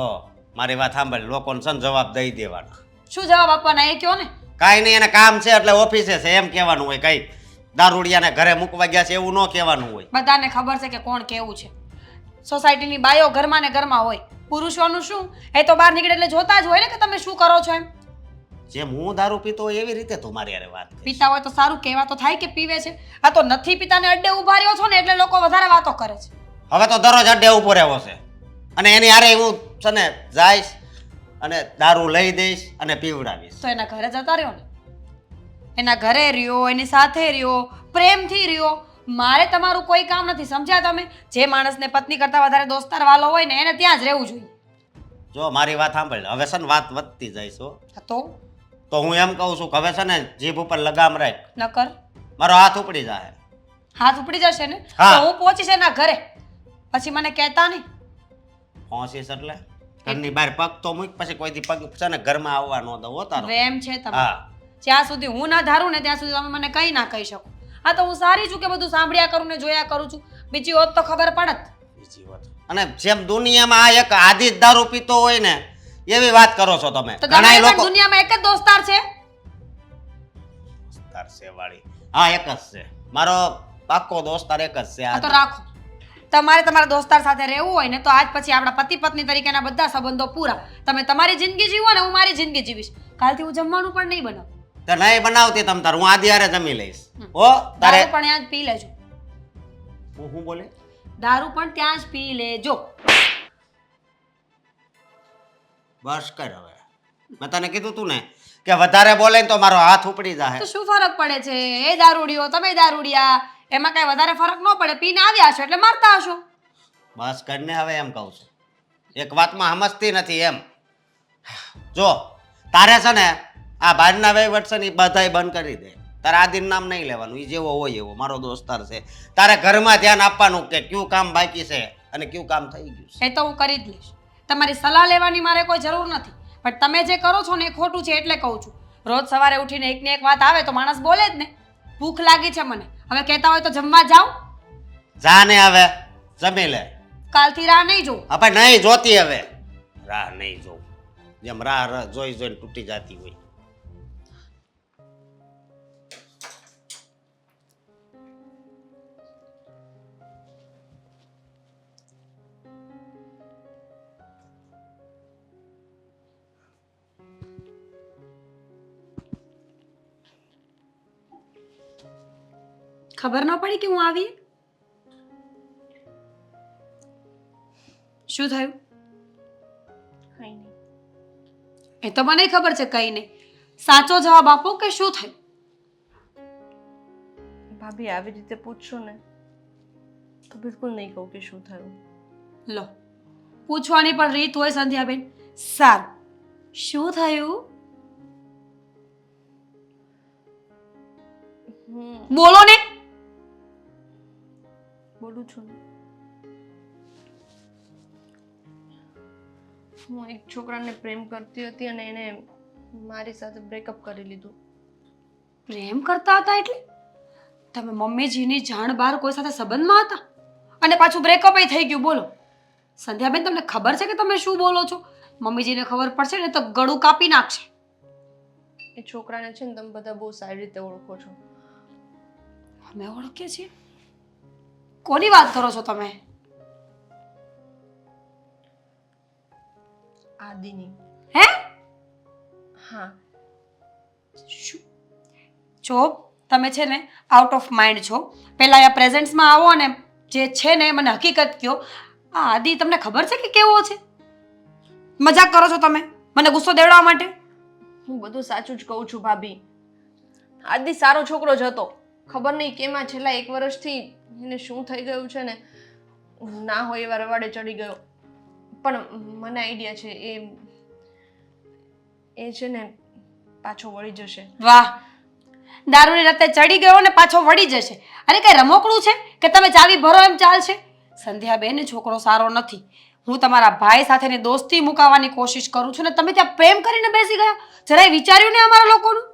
Speaker 1: મારી વાત સાંભળ, લોકોને છે ને જવાબ દઈ દેવાના.
Speaker 4: શું જવાબ આપવાના એ કહો ને.
Speaker 1: કાંઈ નહીં, એને કામ છે એટલે ઓફિસે છે એમ કહેવાનું હોય. કઈ દારૂડિયાને ઘરે મૂકવા ગયા છે એવું ન કહેવાનું હોય.
Speaker 4: બધાને ખબર છે કે કોણ કેવું છે. સોસાયટીની બાઈઓ ઘરમાં ને ઘરમાં હોય, પુરુષોનું શું એ તો બહાર નીકળે એટલે જોતા જ હોય ને કે તમે શું કરો છો એમ.
Speaker 1: જેમ હું દારૂ પીતો હોય એવી રીતે તું મારી હારે વાત કરી.
Speaker 4: પીતા હોય તો સારું, કહેવા તો થાય કે પીવે છે. આ તો નથી પીતા ને અડ્ડે ઉભા રહ્યો છો ને એટલે લોકો વધારે વાતો કરે છે.
Speaker 1: હવે તો દરરોજ અડ્ડે ઉભો રહેવો છે, અને એની હારે હું છે ને જઈશ અને દારૂ લઈ દઈશ અને પીવડાવીશ.
Speaker 4: તો એના ઘરે જતા રહ્યો ને, એના ઘરે રહ્યો, એની સાથે રહ્યો, પ્રેમથી રહ્યો. મારે તમારું કોઈ કામ નથી, સમજ્યા તમે? જે માણસને પત્ની કરતા વધારે દોસ્તાર વાલો હોય ને એને ત્યાં જ રહેવું જોઈએ.
Speaker 1: જો મારી વાત સાંભળ, હવે છે ને વાત વધતી જાય છો,
Speaker 4: તો
Speaker 1: હું એમ કહું છું કે હવે છે ને જીભ ઉપર લગામ રાખ,
Speaker 4: નકર
Speaker 1: મારો હાથ ઉપડી જાય.
Speaker 4: હાથ ઉપડી જશે ને
Speaker 1: હા.
Speaker 4: તો હું પહોંચીશ એના ઘરે, પછી મને કહેતા નહીં.
Speaker 1: પહોંચીશ એટલે ઘરની બહાર પગ તો મૂક, પછી કોઈથી પગ છે ને ઘરમાં આવવા ન દઉં હો તારો.
Speaker 4: પ્રેમ છે તમે.
Speaker 1: હા,
Speaker 4: જ્યાં સુધી હું ના ધારું ને ત્યાં સુધી તમે મને કંઈ ના કહી શકો. હા તો હું સારી છું કે બધું સાંભળ્યા કરું ને જોયા કરું છું. બીજી હોત તો ખબર પડત.
Speaker 1: બીજી વાત. અને જેમ દુનિયામાં આ એક આદિ જ દારૂ પીતો હોય ને એવી વાત કરો છો તમે.
Speaker 4: તો
Speaker 1: ઘણાય
Speaker 4: તમારે પણ
Speaker 1: લોકો
Speaker 4: દુનિયામાં એક જ દોસ્તાર છે.
Speaker 1: તારસે વાળી હા એક જ છે મારો પાક્કો દોસ્તાર એક જ છે
Speaker 6: આ
Speaker 1: આ
Speaker 6: તો રાખો. તમારે તમારા દોસ્તાર સાથે રહેવું હોય ને તો આજ પછી આપણા પતિ પત્ની તરીકેના બધા સંબંધો પૂરા. તમે તમારી જિંદગી જીવો ને હું મારી જિંદગી જીવીશ. કાલથી હું જમવાનું પણ નહીં બનાવું.
Speaker 1: તો નહીં બનાવતી તમ તાર હું આદિ હારે જમી લઈશ ઓ તારે
Speaker 6: દારૂ પણ ત્યાં જ પી લેજો.
Speaker 1: હું બોલે
Speaker 6: દારૂ પણ ત્યાં જ પી લેજો.
Speaker 1: બસ કર હવે મેં તને કીધું તું ને કે વધારે બોલે ને તો મારો હાથ ઉપડી
Speaker 6: તો
Speaker 1: જાય
Speaker 6: શું ફરક પડે છે? એ દારૂડિયો તમે દારૂડિયા, એમાં કઈ વધારે ફરક ન પડે. પીને આવ્યા છો એટલે મારતા હશો.
Speaker 1: બસ કરીને હવે એમ કહું છું એક વાતમાં સમજતી નથી એમ જો તારે છે ને આ બહારના વહીવટ છે ને એ બધાય બંધ કરી દે તારે આદિન નામ નહીં લેવાનું એ જેવો હોય એવો મારો દોસ્તાર છે તારે ઘરમાં ધ્યાન આપવાનું કે કયું કામ બાકી છે અને કયું કામ થઈ ગયું છે
Speaker 6: એ તો હું કરી જ લઈશ. તમારી સલાહ લેવાની મારે કોઈ જરૂર નથી. પણ તમે જે કરો છો ને એ ખોટું છે એટલે કહું છું. રોજ સવારે ઉઠીને એકને એક વાત આવે તો માણસ બોલે જ ને. ભૂખ લાગી છે મને, હવે કહેતા હોય તો જમવા જાઓ.
Speaker 1: જા ને હવે જમી લે
Speaker 6: કાલથી રાહ નહીં જોઉં.
Speaker 1: આપણે નહીં જોતી હવે રાહ નહીં જોઉં જેમ રાહ જોઈ જોઈને તૂટી જતી હોય
Speaker 6: ખબર ન પડી કે હું આવી? શું થયું?
Speaker 5: કંઈ નહીં.
Speaker 6: એ તો મને ખબર છે કઈ નહીં. સાચો જવાબ આપો કે શું થયું?
Speaker 5: ભાભી આવી રીતે પૂછશો ને તો બિલકુલ નહીં કહું કે શું થયું.
Speaker 6: લો, પૂછવાની પણ રીત હોય સંધ્યાબેન. સારું, શું થયું?
Speaker 5: હું
Speaker 6: બોલો ને.
Speaker 5: બોલું છું ને. હું એક છોકરાને પ્રેમ કરતી હતી અને એને મારી સાથે બ્રેકઅપ કરી લીધું.
Speaker 6: પ્રેમ કરતા હતા એટલે? તમે મમ્મીજીની જાણ બહાર કોઈ સાથે સંબંધમાં હતા અને પાછું બ્રેકઅપ થઈ ગયું? બોલો સંધ્યાબેન, તમને ખબર છે કે તમે શું બોલો છો? મમ્મીજીને ખબર પડશે ને તો ગળું કાપી નાખશે.
Speaker 5: એ છોકરાને છે ને તમે બધા બહુ સારી રીતે ઓળખો છો.
Speaker 6: અમે ઓળખીએ છીએ? કોની વાત કરો છો તમે?
Speaker 5: આદિની.
Speaker 6: હે?
Speaker 5: હા.
Speaker 6: શું? જો તમે છે ને આઉટ ઓફ માઇન્ડ છો. પહેલા આ પ્રેઝન્ટ્સમાં આવો ને જે છે ને મને હકીકત કહો. આ આદિ તમને ખબર છે કે કેવો છે? મજાક કરો છો તમે મને ગુસ્સો દેવડાવવા માટે?
Speaker 5: હું બધું સાચું જ કહું છું ભાભી. આદિ સારો છોકરો જ હતો. ખબર નહીં કેમાં છેલ્લા 1 વર્ષથી એને શું થઈ ગયું છે ને ના હોય એવા રવાડે ચડી ગયો. પણ મને આઈડિયા છે એ છે ને પાછો વળી જશે.
Speaker 6: વાહ, દારૂની રતે ચડી ગયો ને પાછો વળી જશે. અરે કઈ રમોકડું છે કે તમે ચાવી ભરો એમ ચાલશે? સંધ્યાબેન, છોકરો સારો નથી. હું તમારા ભાઈ સાથેની દોસ્તી મુકાવવાની કોશિશ કરું છું ને તમે ત્યાં પ્રેમ કરીને બેસી ગયા. જરાય વિચાર્યું ને અમારા લોકોનું?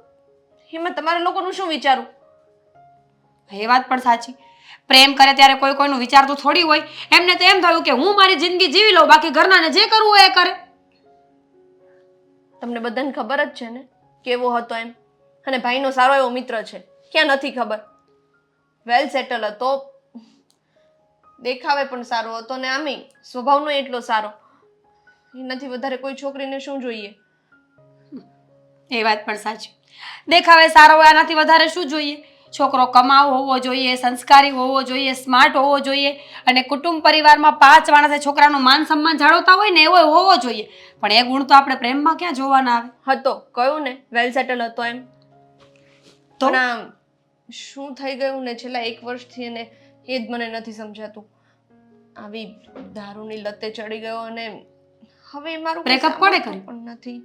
Speaker 5: એમાં તમારા લોકોનું શું વિચારું?
Speaker 6: એ વાત પણ સાચી. પ્રેમ કરે ત્યારે કોઈ કોઈનું વિચારતું થોડી હોય. એમને તો એમ થયું કે હું મારી જિંદગી જીવી લઉં, બાકી ઘરનાને જે કરવું હોય એ કરે.
Speaker 5: તમને બધાને ખબર જ છે ને કેવો હતો એમ. અને ભાઈનો સારો એવો મિત્ર છે. ક્યાં નથી ખબર? વેલ સેટલ હતો, દેખાવે પણ સારો હતો ને આમી સ્વભાવનો એટલો સારો. એનાથી વધારે કોઈ છોકરીને શું જોઈએ?
Speaker 6: એ વાત પણ સાચી. દેખાવે સારો હોય આનાથી વધારે શું જોઈએ? છોકરો કમાવ હોવો જોઈએ, સંસ્કારી હોવો જોઈએ, સ્માર્ટ હોવો જોઈએ અને કુટુંબ પરિવારમાં 5 માણસે છોકરાનું માન સન્માન જાળવતા હોય ને એવો હોવો જોઈએ. પણ એ ગુણ તો આપણે પ્રેમમાં ક્યાં જોવાના આવે?
Speaker 5: હતો, કહ્યું ને વેલ સેટલ હતો એમ.
Speaker 6: તો
Speaker 5: પણ આમ શું થઈ ગયું ને છેલ્લા 1 વર્ષથી એને એ જ મને નથી સમજાતું. આવી દારૂની લતે ચડી ગયો અને હવે મારું
Speaker 6: Breakup કોણે કર્યું?
Speaker 5: પણ નથી.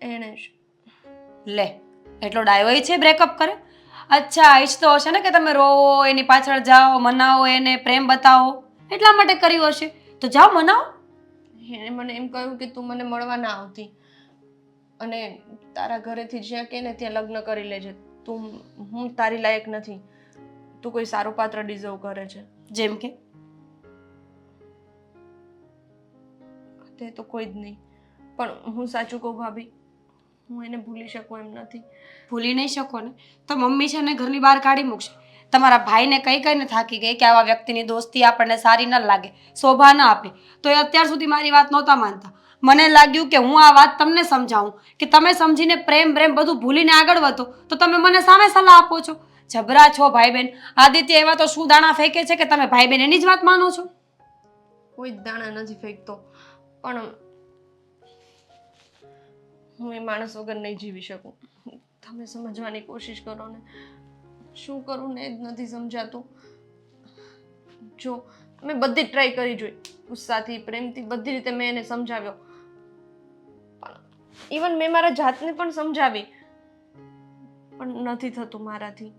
Speaker 5: એણે જ.
Speaker 6: લે, એટલો ડાયો છે બ્રેકઅપ કરે? અચ્છા, ઈચ્છતો હશે ને કે તમે રોવો, એની પાછળ જાઓ, મનાવો, એને પ્રેમ બતાવો, એટલા માટે કર્યું હશે. તો જાઓ મનાવો.
Speaker 5: એણે મને એમ કહ્યું કે તું મને મળવા ના આવતી અને તારા ઘરેથી જ્યાં કહે ને ત્યાં લગ્ન કરી લેજે. હું તારી લાયક નથી. તું કોઈ સારું પાત્ર ડિઝર્વ કરે છે.
Speaker 6: જેમ કે
Speaker 5: તે તો કોઈ જ નહીં. પણ હું સાચું કહું ભાભી, હું એને ભૂલી શકું એમ નથી.
Speaker 6: ભૂલી નહીં શકો ને તો મમ્મી છે ને ઘરની બહાર કાઢી મૂકશે. તમારા ભાઈને કહીને થાકી ગઈ કે આવા વ્યક્તિની દોસ્તી આપણને સારી ન લાગે, શોભા ન આપે, તો એ અત્યાર સુધી મારી વાત નહોતા માનતા. મને લાગ્યું કે હું આ વાત તમને સમજાવું કે તમે સમજીને પ્રેમ બધું ભૂલીને આગળ વધો, તો તમે મને સામે સલાહ આપો છો. જબરા છો ભાઈ બહેન. આદિત્ય એવા તો શું દાણા ફેંકે છે કે તમે ભાઈ બહેન એની જ વાત માનો છો?
Speaker 5: કોઈ જ દાણા નથી ફેંકતો, પણ હું એ માણસ વગર નહીં જીવી શકું. તમે સમજવાની કોશિશ કરો ને. શું કરું ને એ જ નથી સમજાતું. જો મેં બધી જ ટ્રાય કરી જોઈ, ગુસ્સાથી, પ્રેમથી, બધી રીતે મેં એને સમજાવ્યો, પણ ઇવન મેં મારા જાતને પણ સમજાવી, પણ નથી થતું મારાથી.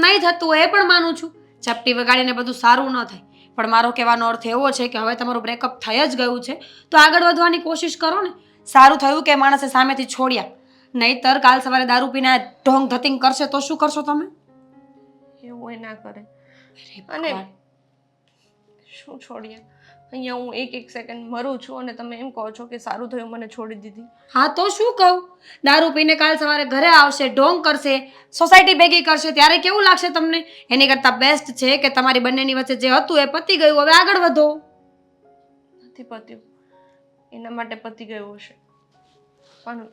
Speaker 6: નહીં થતું એ પણ માનું છું. ચપટી વગાડીને બધું સારું ન થાય, પણ મારો કહેવાનો અર્થ એવો છે કે હવે તમારું બ્રેકઅપ થઈ જ ગયું છે તો આગળ વધવાની કોશિશ કરો ને. સારું થયું કે માણસે સામેથી છોડ્યા, નહીંતર કાલ સવારે દારૂ પીને ઢોંગ ધતિંગ કરશે તો શું કરશો તમે?
Speaker 5: એવું એ ના કરે. અને શું છોડીએ? અહીંયા હું એક સેકન્ડ મરું છું અને તમે એમ કહો છો કે સારું થયું મને છોડી દીધી.
Speaker 6: હા તો શું કહું? દારૂ પીને કાલ સવારે ઘરે આવશે, ઢોંગ કરશે, સોસાયટી ભેગી કરશે, ત્યારે કેવું લાગશે તમને? એની કરતાં બેસ્ટ છે કે તમારી બંનેની વચ્ચે જે હતું એ પતી ગયું, હવે આગળ વધો.
Speaker 5: નથી પત્યું, એના માટે પતી ગયું હશે, પણ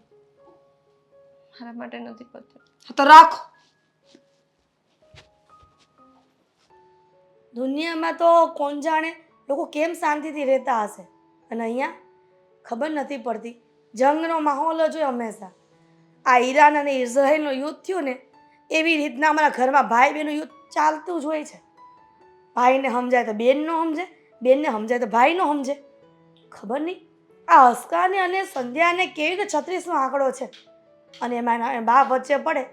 Speaker 5: મારા માટે નથી પત્યું.
Speaker 6: તો રાખો.
Speaker 4: દુનિયામાં તો કોણ જાણે લોકો કેમ શાંતિથી રહેતા હશે, અને અહીંયા ખબર નથી પડતી. જંગનો માહોલ જ હોય હંમેશા. આ ઈરાન અને ઇઝરાયલનું યુદ્ધ થયું ને એવી રીતના અમારા ઘરમાં ભાઈ બહેનનું યુદ્ધ ચાલતું જ હોય છે. ભાઈને સમજાય તો બેન ન સમજે, બેનને સમજાય તો ભાઈ ન સમજે. ખબર નહીં આ હસકાને અને સંધ્યાને કેવી રીતે 36નો આંકડો છે, અને એમાં એના બાપ વચ્ચે પડે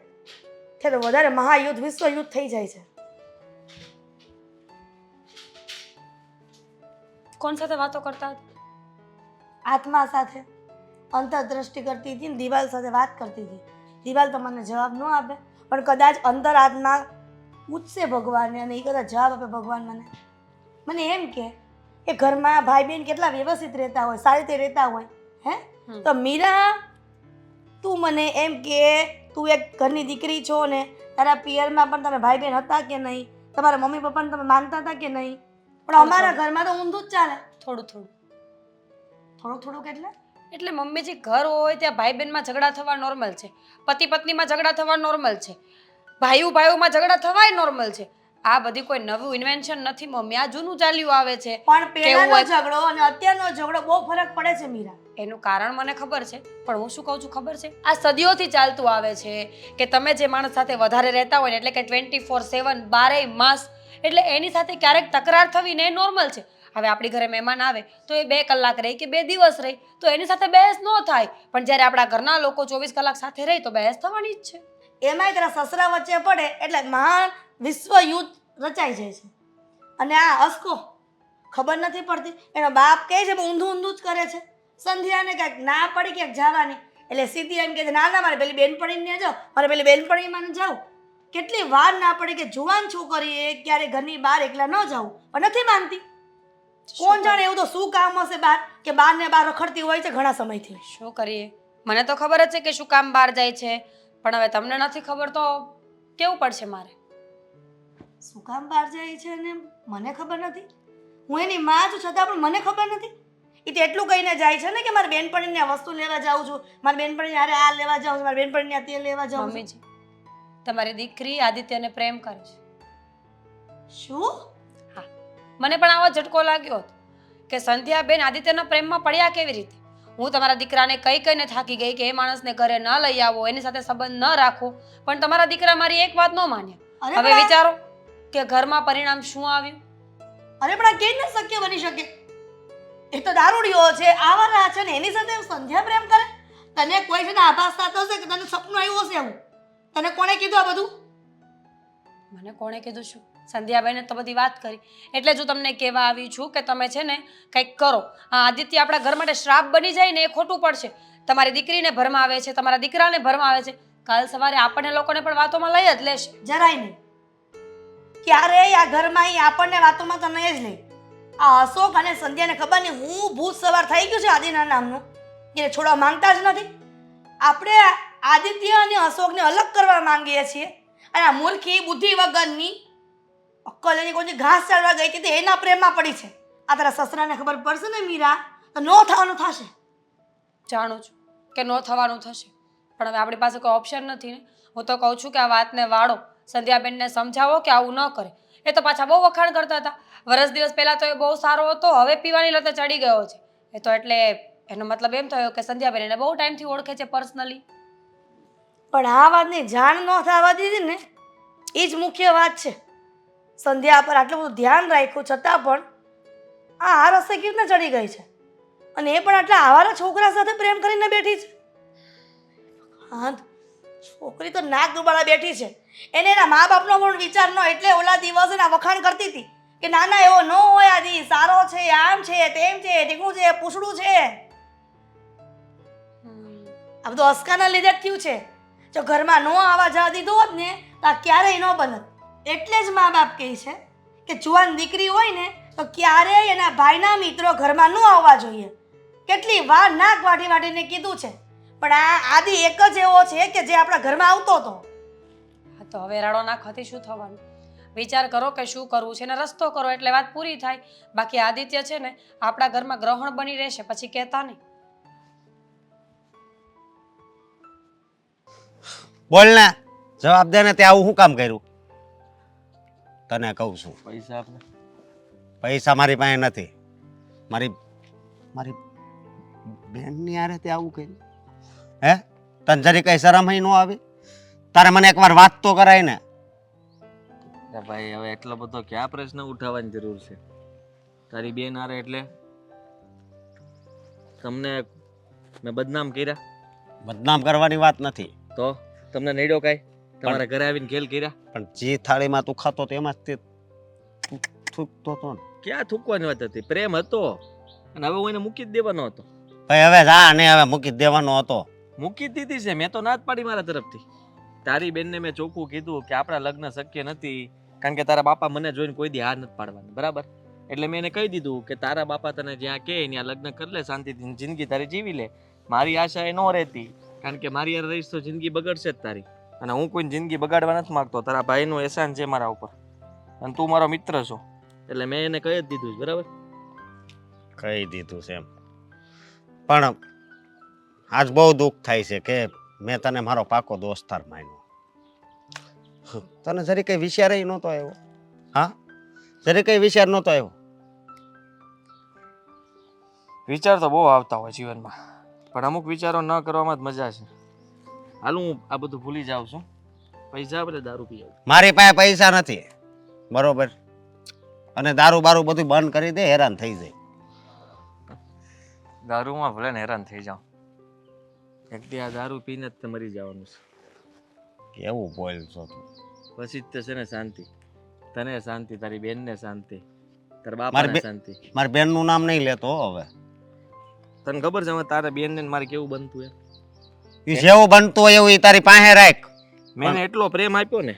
Speaker 4: ત્યારે વધારે મહાયુદ્ધ, વિશ્વયુદ્ધ થઈ જાય છે.
Speaker 6: કોણ સાથે વાતો કરતા હતા?
Speaker 4: આત્મા સાથે અંતરદ્રષ્ટિ કરતી હતી ને દિવાલ સાથે વાત કરતી હતી. દિવાલ તો મને જવાબ ન આપે, પણ કદાચ અંતર આત્મા પૂછશે ભગવાનને અને એ કદાચ જવાબ આપે ભગવાન મને એમ કે ઘરમાં ભાઈ બહેન કેટલા વ્યવસ્થિત રહેતા હોય, સારી રીતે રહેતા હોય. તો મીરા, તું મને એમ કે તું એક ઘરની દીકરી છો ને તારા પિયરમાં પણ તમે ભાઈ બહેન હતા કે નહીં, તમારા મમ્મી પપ્પાને તમે માનતા હતા કે નહીં? પણ અમારા ઘરમાં તો ઊંધું જ ચાલે. થોડું
Speaker 6: એટલે મમ્મીજી ઘર હોય ત્યાં ભાઈ બહેનમાં ઝઘડા થવા નોર્મલ છે, પતિ પત્નીમાં ઝઘડા થવા નોર્મલ છે, ભાઈઓમાં ઝઘડા થવાય નોર્મલ છે. આ બધી કોઈ નવું ઇન્વેન્શન નથી મમ્મી, આ જૂનું ચાલ્યું આવે છે.
Speaker 4: પણ પહેલાનો ઝઘડો અને અત્યારનો ઝઘડો બહુ ફરક પડે છે મીરા.
Speaker 6: એનું કારણ મને ખબર છે, પણ હું શું કહું છું ખબર છે? આ સદીઓથી ચાલતું આવે છે કે તમે જે માણસ સાથે વધારે રહેતા હોય ને, એટલે કે 24/7 12 માસ, એટલે એની સાથે ક્યારેક તકરાર થવી ને એ નોર્મલ છે. હવે આપણી ઘરે મહેમાન આવે તો એ 2 કલાક રહી કે 2 દિવસ રહી તો એની સાથે બહેસ ન થાય, પણ જ્યારે આપણા ઘરના લોકો 24 કલાક સાથે રહી તો બહેસ થવાની જ છે.
Speaker 4: એમાંય તારા સસરા વચ્ચે પડે એટલે મહાન વિશ્વ યુદ્ધ રચાઈ જાય છે. અને આ અસ્કો ખબર નથી પડતી, એનો બાપ કહે છે ઊંધું જ કરે છે. સંધ્યાને કાંઈક ના પડી ક્યાંક જવાની એટલે સીધી એમ કહે છે ના મારે પેલી બેનપણીને જાઓ, મારે પેલી બેનપણીમાં જાઉં. કેટલી વાર ના પડી કે જુવાન છોકરીએ ક્યારે ઘરની બહાર એકલા ન જાવું, પણ નથી માનતી. કોણ જાણે એવું તો શું કામ હશે બહાર કે બહાર ને બહાર રખડતી હોય છે ઘણા સમયથી.
Speaker 6: શું કરીએ? મને તો ખબર જ છે કે શું કામ બહાર જાય છે, પણ હવે તમને નથી ખબર તો કેવું પડશે મારે?
Speaker 4: શું કામ બહાર જાય છે ને મને ખબર નથી? હું એની માં છું છતાં પણ મને ખબર નથી. એ તો એટલું કહીને જાય છે ને કે મારી બેનપણીને આ વસ્તુ લેવા જાઉં છું, મારી બેનપણીને હારે આ લેવા જાઉં છું, મારી બેનપણીને આ તે લેવા જાઉં છું.
Speaker 6: મમ્મીજી, તમારી દીકરી આદિત્યને પ્રેમ કરે છે.
Speaker 4: શું?
Speaker 6: હા, મને પણ આવો ઝટકો લાગ્યો હતો કે સંધ્યાબેન આદિત્યના પ્રેમમાં પડ્યા કેવી રીતે. હું તમારા દીકરાને કહીને થાકી ગઈ કે એ માણસને ઘરે ન લઈ આવો, એની સાથે સંબંધ ન રાખો, પણ તમારા દીકરા મારી એક વાત ન માન્યા. હવે વિચારો કે ઘરમાં પરિણામ શું આવ્યું.
Speaker 4: અરે પણ આ કેવી રીતે શક્ય બની શકે? એ તો દારૂડિયો છે, આવારા છે ને એની સાથે સંધ્યા પ્રેમ કરે? તને કોઈ છે ને આભાસ થતો હશે કે તને સપનું આવ્યું હશે એવું? તને કોણે કીધું આ બધું?
Speaker 6: મને કોણે કીધું શું? સંધ્યાબેને તો બધી વાત કરી, એટલે જ હું તમને કહેવા આવી છું કે તમે છે ને કંઈક કરો. આ આદિત્ય આપણા ઘર માટે શ્રાપ બની જાય ને એ ખોટું પડશે. તમારી દીકરીને ભરમાવે છે, તમારા દીકરાને ભરમાવે છે, કાલ સવારે આપણને લોકોને પણ વાતોમાં લઈ જ લેશે.
Speaker 4: જરાય નહીં. ક્યારેય આ ઘરમાં આપણને વાતોમાં તો નહીં જ નહીં. આ અશોક અને સંધ્યાને ખબર નહીં હું ભૂત સવાર થઈ ગયું છે આદિના નામનું, એને છોડવા માંગતા જ નથી. આપણે આદિત્ય અને અશોકને અલગ કરવા માંગીએ છીએ અને આ મૂર્ખી બુદ્ધિ વગરની અક્કલ એની કોઈ ઘાસ ચાલવા ગઈ હતી તે એના પ્રેમમાં પડી છે. આ તારા સસરાને ખબર પડશે ને મીરા તો નો થવાનું થશે.
Speaker 6: જાણું છું કે ન થવાનું થશે, પણ હવે આપણી પાસે કોઈ ઓપ્શન નથી ને. હું તો કહું છું કે આ વાતને વાળો, સંધ્યાબેનને સમજાવો કે આવું ન કરે. એ તો પાછા બહુ વખાણ કરતા હતા. વરસ દિવસ પહેલાં તો એ બહુ સારો હતો, હવે પીવાની લતે ચડી ગયો છે. એ તો એટલે એનો મતલબ એમ થયો કે સંધ્યાબેન એને બહુ ટાઈમથી ઓળખે છે પર્સનલી.
Speaker 4: પણ આ વાતની જાણ ન થવા દીધી ને એ જ મુખ્ય વાત છે. સંધ્યા પર આટલું બધું ધ્યાન રાખ્યું છતાં પણ આ રસ્તે કેવી રીતના ચડી ગઈ છે અને એ પણ આટલા આવારા છોકરા સાથે પ્રેમ કરીને બેઠી છે. હા, છોકરી તો નાક દુબાળા બેઠી છે. એને એના મા બાપનો પણ વિચાર ન, એટલે ઓલા દિવસે એના વખાણ કરતી હતી કે નાના એવો ન હોય, આદિ સારો છે, આમ છે, તેમ છે, ઢીકણું છે, પૂછડું છે. આ બધું અસ્કાના લીધે જ થયું છે. જો ઘરમાં ન આવવા જવા દીધું હોત ને તો આ ક્યારેય ન બનત. એટલે જ મા બાપ કહે છે કે જુવાન દીકરી હોય ને તો ક્યારેય એના ભાઈના મિત્રો ઘરમાં ન આવવા જોઈએ. કેટલી વાર નાક વાટી વાટીને કીધું છે, પણ આ આદિ એક જ એવો છે કે જે આપણા ઘરમાં આવતો હતો.
Speaker 6: હા, તો હવે રાડો નાખવાથી શું થવાનું? વિચાર કરો કે શું કરવું છે ને રસ્તો કરો એટલે વાત પૂરી થાય. બાકી આદિત્ય છે ને આપણા ઘરમાં ગ્રહણ બની રહેશે, પછી કહેતા નહીં.
Speaker 1: બોલ ને, જવાબ દે ને. તે આવું શું કામ કર્યું? તને કહું છું,
Speaker 2: પૈસા આપણે
Speaker 1: પૈસા મારી પાસે નથી. મારી મારી બેનની હારે તે આવું કર્યું? હે, તને જરી કઈ શરમ ન આવી? તારે મને એકવાર વાત તો કરાય ને.
Speaker 2: ભાઈ હવે એટલો બધો ક્યાં પ્રશ્ન ઉઠાવવાની જરૂર છે? તારી બેન હારે એટલે તમને મેં બદનામ કર્યા?
Speaker 1: બદનામ કરવાની વાત નથી,
Speaker 2: તો તમને નડ્યો કાંઈ? તમારા ઘરે આવીને ખેલ કર્યા?
Speaker 1: પણ જે થાળીમાં તું ખાતો તો એમાં જ તે થૂકતો હતો ને.
Speaker 2: ક્યાં થૂકવાની વાત હતી? પ્રેમ હતો અને હવે હું એને મૂકી જ દેવાનો હતો.
Speaker 1: ભાઈ હવે જા ને, હવે મૂકી જ દેવાનો હતો.
Speaker 2: મૂકી જ દીધી છે મેં તો, ના જ પાડી મારા તરફથી. તારી બેનને મેં ચોખ્ખું કીધું કે આપણા લગ્ન શક્ય નથી, કારણ કે તારા બાપા મને જોઈને કોઈ દી હાર નથી પાડવાની, બરાબર? એટલે મેં એને કહી દીધું કે તારા બાપા તને જ્યાં કહે ત્યાં લગ્ન કરી લે, શાંતિથી જિંદગી તારી જીવી લે. મારી આશા એ ન રહેતી, કારણ કે મારી યાર રહીશ તો જિંદગી બગડશે જ તારી, અને હું કોઈની જિંદગી બગાડવા નથી માંગતો. તારા ભાઈનું એહસાન છે મારા ઉપર, અને તું મારો મિત્ર છો, એટલે મેં એને કહી જ દીધું છે, બરાબર?
Speaker 1: કહી દીધું છે એમ. પણ આજ બહુ દુઃખ થાય છે કે મેં તને મારો પાકો દોસ્તાર માન્યો. તને જરી કઈ વિચાર નહોતો આવ્યો? હા, જરી કઈ વિચાર નહોતો આવ્યો?
Speaker 2: વિચાર તો બહુ આવતા હોય જીવનમાં, પણ અમુક વિચારો ન કરવામાં જ મજા છે. હાલ હું આ બધું ભૂલી જાઉં છું. પૈસા આપણે દારૂ પી આવું.
Speaker 1: મારી પાસે પૈસા નથી, બરોબર? અને દારૂ બારૂ બધું બંધ કરી દે, હેરાન થઈ જાય.
Speaker 2: દારૂમાં ભલે ને હેરાન થઈ જાઉં, એકદી આ દારૂ પીને જ તે મરી જવાનું છે.
Speaker 1: કેવું બોલ છો તું?
Speaker 2: પછી જ તે છે ને શાંતિ. તને શાંતિ, તારી બેનને શાંતિ, તારા
Speaker 1: મારી
Speaker 2: બાપાને શાંતિ.
Speaker 1: મારી બેનનું નામ નહીં લેતો હો હવે.
Speaker 2: તને ખબર છે હવે તારા બેનને ને મારે કેવું બનતું એમ?
Speaker 1: ઈ જેવું બનતું હોય એવું ઈ તારી પાસે રાખ.
Speaker 2: મેં એને એટલો પ્રેમ આપ્યો ને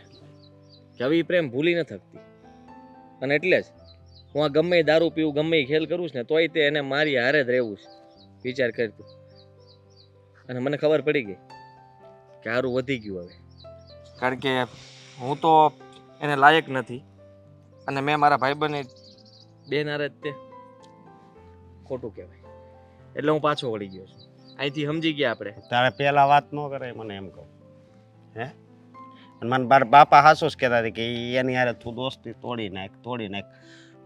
Speaker 2: કે હવે ઈ પ્રેમ ભૂલી ન થકતી, અને એટલે જ હું આ ગમે ઈ દારૂ પીવું, ગમે ઈ ખેલ કરું છું ને તોય તે એને મારી હારે જ રહેવું છે. વિચાર કર તું. અને મને ખબર પડી ગઈ કે હારું વધી ગયું હવે, કારણ કે હું તો એને લાયક નથી, અને મેં મારા ભાઈબંધને બેન હારે જ તે ખોટું કહેવાય, એટલે હું પાછો વળી ગયો છું. અહીંથી સમજી ગયા આપણે.
Speaker 1: તારે પેલા વાત ન કરે મને એમ કહું. હે, અને મને મારા બાપા હાસુ જ કહેતા હતા કે એની હારે તું દોસ્તી તોડી નાખ, તોડી નાખ.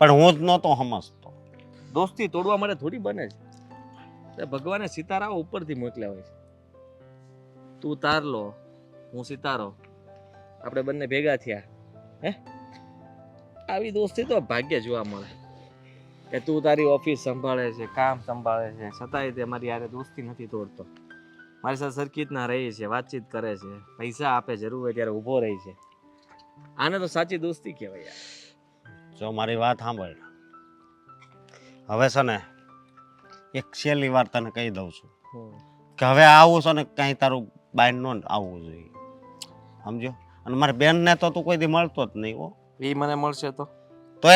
Speaker 1: પણ હું જ નહોતો સમજતો.
Speaker 2: દોસ્તી તોડવા માટે થોડી બને છે. ભગવાને સિતારાઓ ઉપરથી મોકલ્યા હોય છે. તું તારલો, હું સિતારો, આપણે બંને ભેગા થયા. હે, આવી દોસ્તી તો ભાગ્ય જોવા મળે કે તું તારી ઓફિસ સંભાળે છે, કામ સંભાળે છે, છતાંય તે મારી યારે દોસ્તી નથી તોડતો. મારી સાથે સરખી રીતના રહે છે, વાતચીત કરે છે, પૈસા આપે, જરૂર હોય ત્યારે ઊભો રહે છે. આને તો સાચી દોસ્તી કહેવાય યાર.
Speaker 1: જો મારી વાત સાંભળ, હવે છે ને એક છેલ્લી વાર તને કહી દઉં છું કે હવે આવું છે ને કાંઈ તારું બાઈન નો આવવું જોઈએ, સમજો? અને મારી બેનને તો તું કોઈ દી મળતો જ નહીં હો.
Speaker 2: એ મને મળશે તો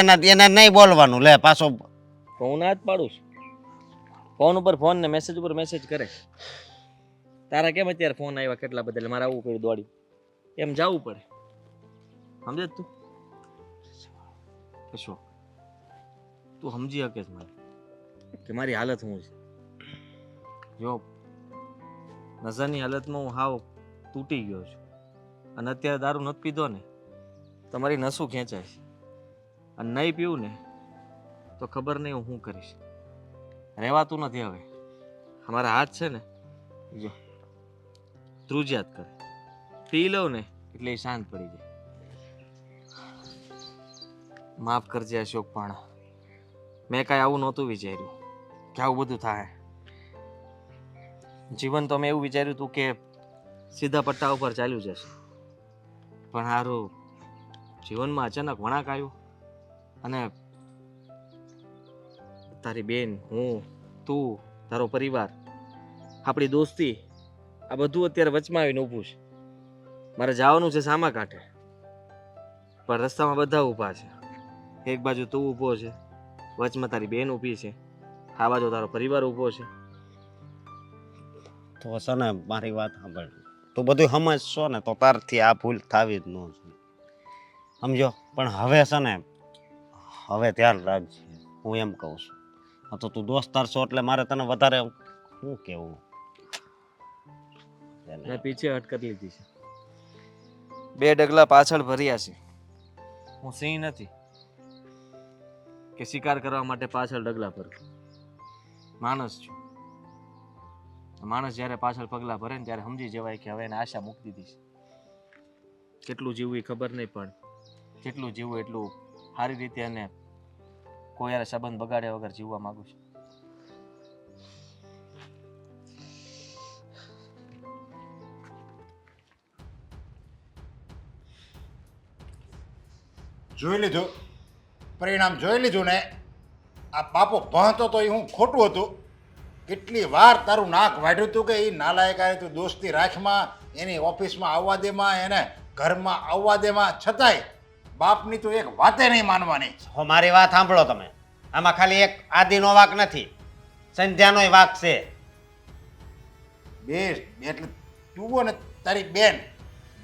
Speaker 1: એને નહીં બોલવાનું. લે પાછો
Speaker 2: હું ના જ પાડું છું. ફોન ઉપર ફોન ને મેસેજ ઉપર મેસેજ કરે. તારા કેમ અત્યારે ફોન આવ્યા કેટલા બધા એટલે મારે આવવું પડ્યું દોડી એમ જવું પડે સમજે તું કશો તું સમજી શકે છે મારે કે મારી હાલત શું છે જો નશાની હાલતમાં હું હાવ તૂટી ગયો છું અને અત્યારે દારૂ નથી પીધો ને તો મારી નસું ખેંચાય છે અને નહીં પીવું ને તો ખબર નહીં હું શું કરીશ રહેવાતું નથી હવે અમારા હાથ છે ને જો ધ્રુજ્યાત કરે પી લઉં ને એટલે એ શાંત પડી જાય માફ કરજે અશોક પણ મેં કાંઈ આવું નહોતું વિચાર્યું કે આવું બધું થાય જીવન તો મેં એવું વિચાર્યું હતું કે સીધા પટ્ટા ઉપર ચાલ્યું જશે પણ સારું જીવનમાં અચાનક વળાંક આવ્યું અને તારી બેન હું તું તારો પરિવાર આપણી દોસ્તી આ બધું અત્યારે વચમાં આવીને ઊભું છે મારે જવાનું છે સામા કાંઠે પણ રસ્તામાં બધા ઊભા છે એક બાજુ તું ઊભો છે વચમાં તારી બેન ઊભી છે આ બાજુ તારો પરિવાર ઊભો છે
Speaker 1: તો છે ને મારી વાત સાંભળ તું બધું સમજશો ને તો તારથી આ ભૂલ થાવી જ ન જોઈએ સમજો પણ હવે છે ને હવે ધ્યાન રાખજે હું એમ કહું છું આ તો તું દોસ્તાર છો એટલે મારે તને વધારે શું કહેવું
Speaker 2: મેં પીછે હટ કરી લીધી છે 2 ડગલા પાછળ ભર્યા છે હું સિંહ નથી કે શિકાર કરવા માટે પાછળ ડગલા ભરું માણસ છું માણસ જ્યારે પાછળ પગલા ભરે ને ત્યારે સમજી જવાય કે હવે એને આશા મૂકી દીધી છે કેટલું જીવવું એ ખબર નહીં પણ જેટલું જીવવું એટલું સારી રીતે અને કોઈ યાર સંબંધ બગાડ્યા વગર જીવવા માંગુ છું
Speaker 3: જોઈ લીધું પરિણામ જોઈ લીધું ને આ બાપો ભણતો તો એ હું ખોટું હતું કેટલી વાર તારું નાક વાઢ્યું હતું કે એ નાલાયક આવે તું દોસ્તી રાખમાં એની ઓફિસમાં આવવા દેમાં એને ઘરમાં આવવા દેમાં છતાંય બાપની તો એક વાતે નહીં માનવાની
Speaker 1: હો મારી વાત સાંભળો તમે આમાં ખાલી એક આદિનો વાક નથી સંધ્યાનોય વાક છે
Speaker 3: બે એટલે તું અને તારી બેન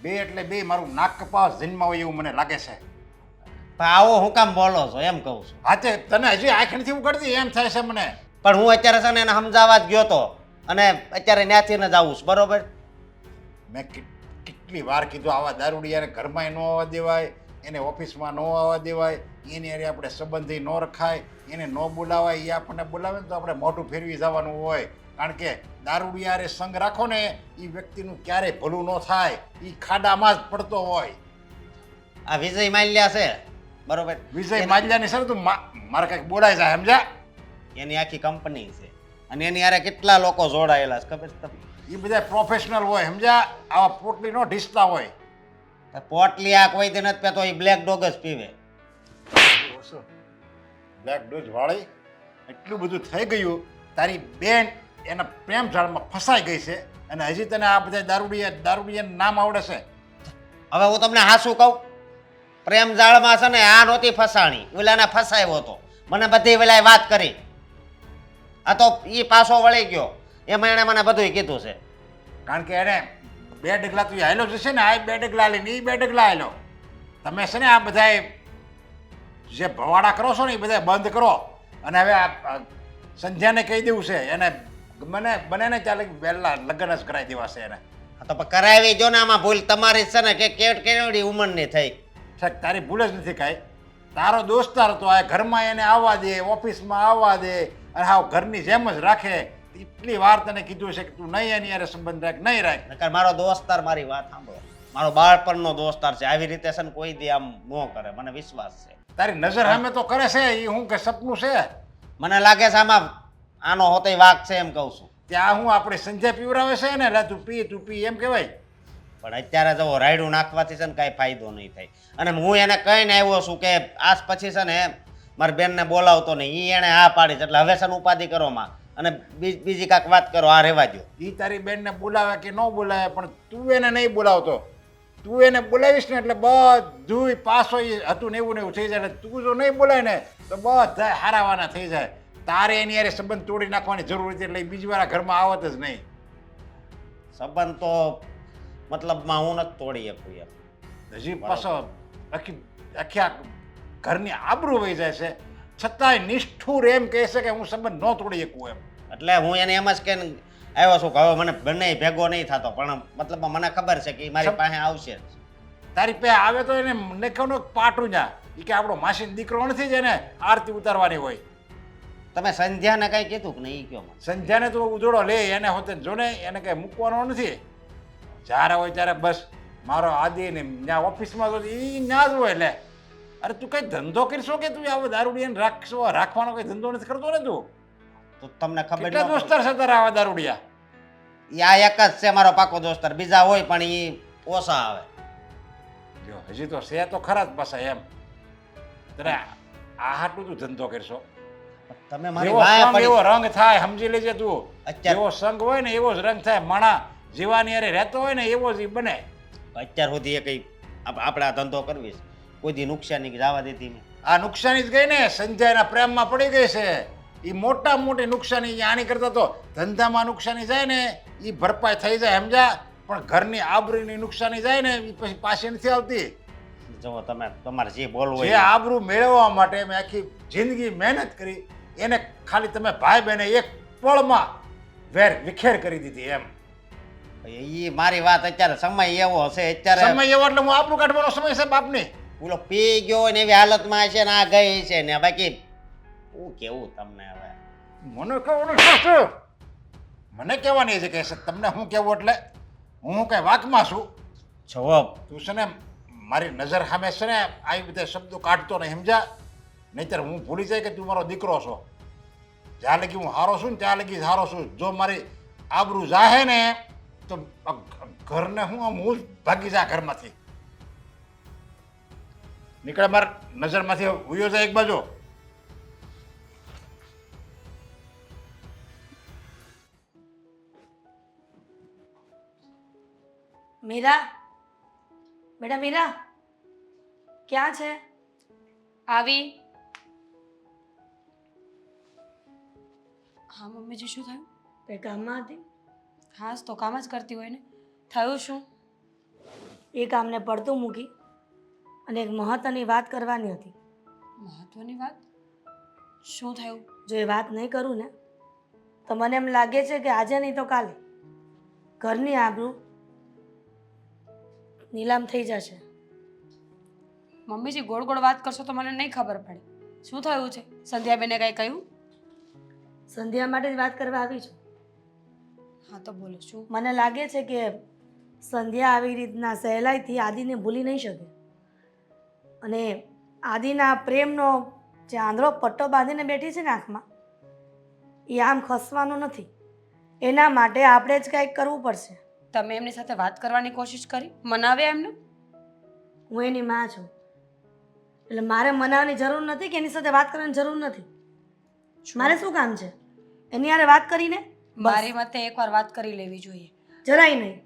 Speaker 3: બે એટલે બે મારું નાક કપાસ જન્મ હોય એવું મને લાગે છે
Speaker 1: પણ આવો હું કામ બોલો છો એમ કહું છું
Speaker 3: હાથે તને હજી આંખ નથી ઉગડતી એમ થાય છે મને
Speaker 1: પણ હું અત્યારે છે ને એને સમજાવવા જ ગયો તો અને અત્યારે ત્યાંથી ને જ આવું છું બરોબર
Speaker 3: મેં કેટલી વાર કીધું આવા દારૂડિયાને ઘરમાં ન આવવા દેવાય એને ઓફિસમાં ન આવવા દેવાય એની હારે આપણે સંબંધી ન રખાય એને ન બોલાવાય એ આપણને બોલાવે ને તો આપણે મોઢું ફેરવી જવાનું હોય કારણ કે દારૂડિયા હારે સંગ રાખો ને એ વ્યક્તિનું ક્યારેય ભલું ન થાય એ ખાડામાં જ પડતો હોય
Speaker 1: આ વિજય માલ્યા છે બરોબર
Speaker 3: વિજય માલ્યાની સર તું મારે કંઈક બોલાય જાય સમજા
Speaker 1: એની આખી કંપની છે અને એની હારે કેટલા લોકો જોડાયેલા છે ખબર છે તમને
Speaker 3: એ બધા પ્રોફેશનલ હોય સમજા આવા પોટલી નો ઢીસતા હોય
Speaker 1: પોટલી આ કોઈ દી નથી પીતો એ બ્લેક ડોગ જ પીવે
Speaker 3: બ્લેક ડોઝ વાળી એટલું બધું થઈ ગયું તારી બેન એના પ્રેમ જાળમાં ફસાઈ ગઈ છે અને હજી તને આ બધા દારૂડિયાનું નામ આવડે છે
Speaker 1: હવે હું તમને હાસું કહું પ્રેમ જાળમાં છે ને આ નહોતી ફસાણી ઓલાને ફસાયો હતો મને બધી વેલાએ વાત કરી આ તો એ પાછો વળી ગયો એમાં એણે મને બધું કીધું છે
Speaker 3: કારણ કે એને 2 ડગલા તું હાલ્યો જશે ને આ 2 ડગલા લઈને એ 2 ડગલા હાલ્યો તમે છે ને આ બધાએ જે ભવાડા કરો છો ને એ બધા બંધ કરો અને હવે આ સંધ્યાને કહી દેવું છે એને બને ને ચાલે વહેલા લગ્ન જ કરાવી દેવા છે એને
Speaker 1: આ તો પણ કરાવી જો ને આમાં ભૂલ તમારી છે ને કે કેવડી ઉંમરની થઈ
Speaker 3: સાહેબ તારી ભૂલ જ નથી કાંઈ તારો દોસ્તાર હતો આ ઘરમાં એને આવવા દે ઓફિસમાં આવવા દે અને હાવ ઘરની જેમ જ રાખે એટલી વાર તને કીધું છે કે તું નહીં એની યારે સંબંધ રાખ નહીં રાખ
Speaker 1: નકર મારો દોસ્તાર મારી વાત સાંભળો મારો બાળપણનો દોસ્તાર છે આવી રીતે છે ને કોઈ દી આમ ન કરે મને વિશ્વાસ છે
Speaker 3: તારી નજર સામે તો કરે છે એ હું કે સપનું છે
Speaker 1: મને લાગે છે આમાં આનો હોતોય વાક છે એમ કહું છું
Speaker 3: ત્યાં હું આપણે સંજય પીવરાવે છે ને એટલે તું પી એમ કહેવાય
Speaker 1: પણ અત્યારે જો રાયડું નાખવાથી છે ને કાંઈ ફાયદો નહીં થાય અને હું એને કહીને આવ્યો છું કે આજ પછી છે ને મારી બેનને બોલાવતો નહીં એ એણે હા પાડી છે એટલે હવે છે ને ઉપાધિ કરો માં અને બીજી કાંઈક વાત કરો આ રહેવા દો
Speaker 3: એ તારી બેનને બોલાવે કે ન બોલાવે પણ તું એને નહીં બોલાવતો તું એને બોલાવીશ ને એટલે બધું પાછો એ હતું ને એવું થઈ જાય એટલે તું જો નહીં બોલાય ને તો બધા હારાવાના થઈ જાય તારે એની યારે સંબંધ તોડી નાખવાની જરૂર હતી એટલે બીજી વાર ઘરમાં આવત જ નહીં
Speaker 1: સંબંધ તો મતલબમાં હું નથી તોડી શકું એમ.
Speaker 3: હજી પાછો આખી આ ઘરની આબરૂ વહી જાય છે છતાંય નિષ્ઠુર એમ કહે છે કે હું સંબંધ ન તોડી શકું એમ.
Speaker 1: એટલે હું એને એમ જ કે આવ્યો છું કે હવે મને બંને ભેગો નહીં થતો, પણ મતલબમાં મને ખબર છે કે ઈ મારી પાસે આવશે જ.
Speaker 3: તારી પે આવે તો એને મને કહો પાટું જા એ કે આપણો માસીનો દીકરો નથી જ એને આરતી ઉતારવાની હોય.
Speaker 1: તમે સંધ્યાને કઈ કીધું કે નહીં ઈ કયો મને.
Speaker 3: સંધ્યાને તો ઉજોડો લે એને હોતે જો ને એને કઈ મૂકવાનો નથી. જ્યારે હોય ત્યારે બસ મારો આદિ ને ત્યાં ઓફિસમાં તો એ ના જ હોય. લે અરે તું કઈ ધંધો કરશો કે તું આવો દારૂડિયાને રાખવાનો કઈ ધંધો નથી કરતો ને તું?
Speaker 1: તો તમને ખબર
Speaker 3: કેટલા
Speaker 1: ન
Speaker 3: દોસ્તાર છે તારા આવા દારૂડિયા?
Speaker 1: પડી. ઈ આ એક જ છે મારો પાકો દોસ્તાર, બીજા હોય પણ ઈ ઓછા આવે.
Speaker 3: જો હજી તો છે તો ખરા જ પાછા એમ. તારે આ હાટલું તું ધંધો કરશો?
Speaker 1: તમે મારી
Speaker 3: જેવો
Speaker 1: વાયા
Speaker 3: સંગ
Speaker 1: પડી.
Speaker 3: એવો રંગ થાય, સમજી લેજે તું.
Speaker 1: અત્યારે-
Speaker 3: જેવો સંગ હોય ને એવો જ રંગ થાય. માણા જીવાની અરે રહેતો હોય ને એવો જ ઈ બને.
Speaker 1: અત્યાર સુધી એ કઈ આપણે આ ધંધો કરવી છે, કોઈ દી નુકસાની જવા દેતી મેં.
Speaker 3: આ નુકસાની જ ગઈ ને, સંજયના પ્રેમમાં પડી ગઈ છે. એ મોટા મોટી નુકસાની આની કરતા તો ધંધામાં નુકસાની જાય ને એ ભરપાઈ થઈ જાય સમજા, પણ ઘરની આબરૂની નુકસાની જાય ને એ પછી પાછી નથી આવતી.
Speaker 1: જો તમે તમારે જે બોલવું
Speaker 3: જે
Speaker 1: હોય ઈ.
Speaker 3: આબરૂ મેળવવા માટે મેં આખી જિંદગી મહેનત કરી એને ખાલી તમે ભાઈ બહેને એક પળમાં વેર વિખેર કરી દીધી એમ.
Speaker 1: ઈ મારી વાત અત્યારે સમય એવો છે અત્યારે.
Speaker 3: સમય એવો એટલે હું આબરૂ કાઢવાનો સમય છે બાપની.
Speaker 1: ઓલો પી ગયો હોય ને એવી હાલતમાં છે ને આ ગઈ છે ને બાકી શું કેવું તમને હવે.
Speaker 3: મને કહેવાનું શું છે? મને કહેવાની છે કે તમને હું કહેવું એટલે હું કઈ વાકમાં છું?
Speaker 1: જવાબ
Speaker 3: તું છે ને મારી નજર સામે છે ને આવી બધા શબ્દો કાઢતો નહીં સમજા, નહીંતર હું ભૂલી જાય કે તું મારો દીકરો છો. જ્યાં લગી હું હારો છું ને ત્યાં લગી હારો છું. જો મારી આબરૂ જાહે ને તો આ ઘરને હું જ ભાગી જા ઘરમાંથી. નીકળે માર નજરમાંથી હુયો જાય એક બાજુ.
Speaker 4: મીરા, બેટા મીરા, ક્યાં છે?
Speaker 6: આવી. હા મમ્મીજી, શું થયું?
Speaker 4: તે કામમાં હતી.
Speaker 6: હા તો કામ જ કરતી હોય ને. થયું શું?
Speaker 4: એ કામને પડતું મૂકી અને એક મહત્વની વાત કરવાની હતી.
Speaker 6: મહત્વની વાત? શું થયું?
Speaker 4: જો એ વાત નહીં કરું ને તો મને એમ લાગે છે કે આજે નહીં તો કાલે ઘરની આબરૂ નીલામ થઈ જશે.
Speaker 6: મમ્મીજી ગોળ ગોળ વાત કરશો તો મને નહીં ખબર પડે. શું થયું છે? સંધ્યાબેને કંઈ કહ્યું?
Speaker 4: સંધ્યા માટે જ વાત કરવા આવી છું.
Speaker 6: હા તો બોલો શું?
Speaker 4: મને લાગે છે કે સંધ્યા આવી રીતના સહેલાઈથી આદિને ભૂલી નહીં શકે અને આદિના પ્રેમનો જે આંધળો પટ્ટો બાંધીને બેઠી છે ને આંખમાં, એ આમ ખસવાનો નથી. એના માટે આપણે જ કંઈક કરવું પડશે.
Speaker 6: તમે એમની સાથે વાત કરવાની કોશિશ કરી? મનાવ્યા એમને?
Speaker 4: હું એની માં છું એટલે મારે મનાવવાની જરૂર નથી કે એની સાથે વાત કરવાની જરૂર નથી. મારે શું કામ છે એની હારે વાત કરીને?
Speaker 6: મારી મતે એકવાર વાત કરી લેવી જોઈએ.
Speaker 4: જરાય નહીં.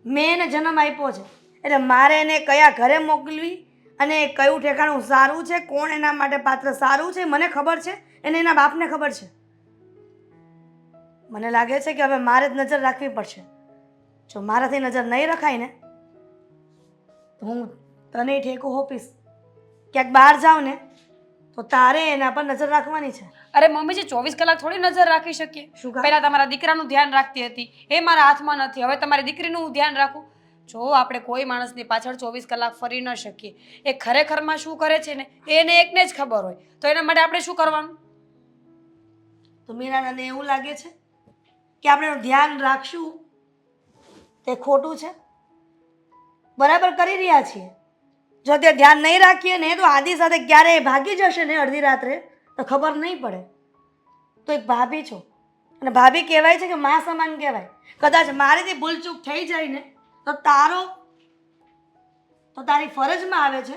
Speaker 4: મેં એને જન્મ આપ્યો છે એટલે મારે એને કયા ઘરે મોકલવી અને કયું ઠેકાણું સારું છે, કોણ એના માટે પાત્ર સારું છે મને ખબર છે, એને એના બાપને ખબર છે. મને લાગે છે કે હવે મારે જ નજર રાખવી પડશે. જો મારાથી નજર નહીં રખાય ને તો હું તને ઠેકો હોપીશ. ક્યાંક બહાર જાઉં ને તો તારે એના પર નજર રાખવાની છે.
Speaker 6: અરે મમ્મીજી 24 કલાક થોડી નજર રાખી શકીએ.
Speaker 4: શું કામ?
Speaker 6: પહેલા તમારા દીકરાનું ધ્યાન રાખતી હતી, એ મારા હાથમાં નથી. હવે તમારી દીકરીનું હું ધ્યાન રાખું. જો આપણે કોઈ માણસની પાછળ 24 કલાક ફરી ન શકીએ. એ ખરેખરમાં શું કરે છે ને એને એકને જ ખબર હોય, તો એના માટે આપણે શું કરવાનું?
Speaker 4: તો મીરાને એવું લાગે છે કે આપણે એનું ધ્યાન રાખશું તે ખોટું છે? બરાબર કરી રહ્યા છીએ. જો તે ધ્યાન નહીં રાખીએ ને તો આદિ સાથે ક્યારેય ભાગી જશે ને અડધી રાત્રે તો ખબર નહીં પડે. તો એક ભાભી છો અને ભાભી કહેવાય છે કે મા સમાન કહેવાય. કદાચ મારીથી ભૂલચૂક થઈ જાય ને તો તારી ફરજમાં આવે છે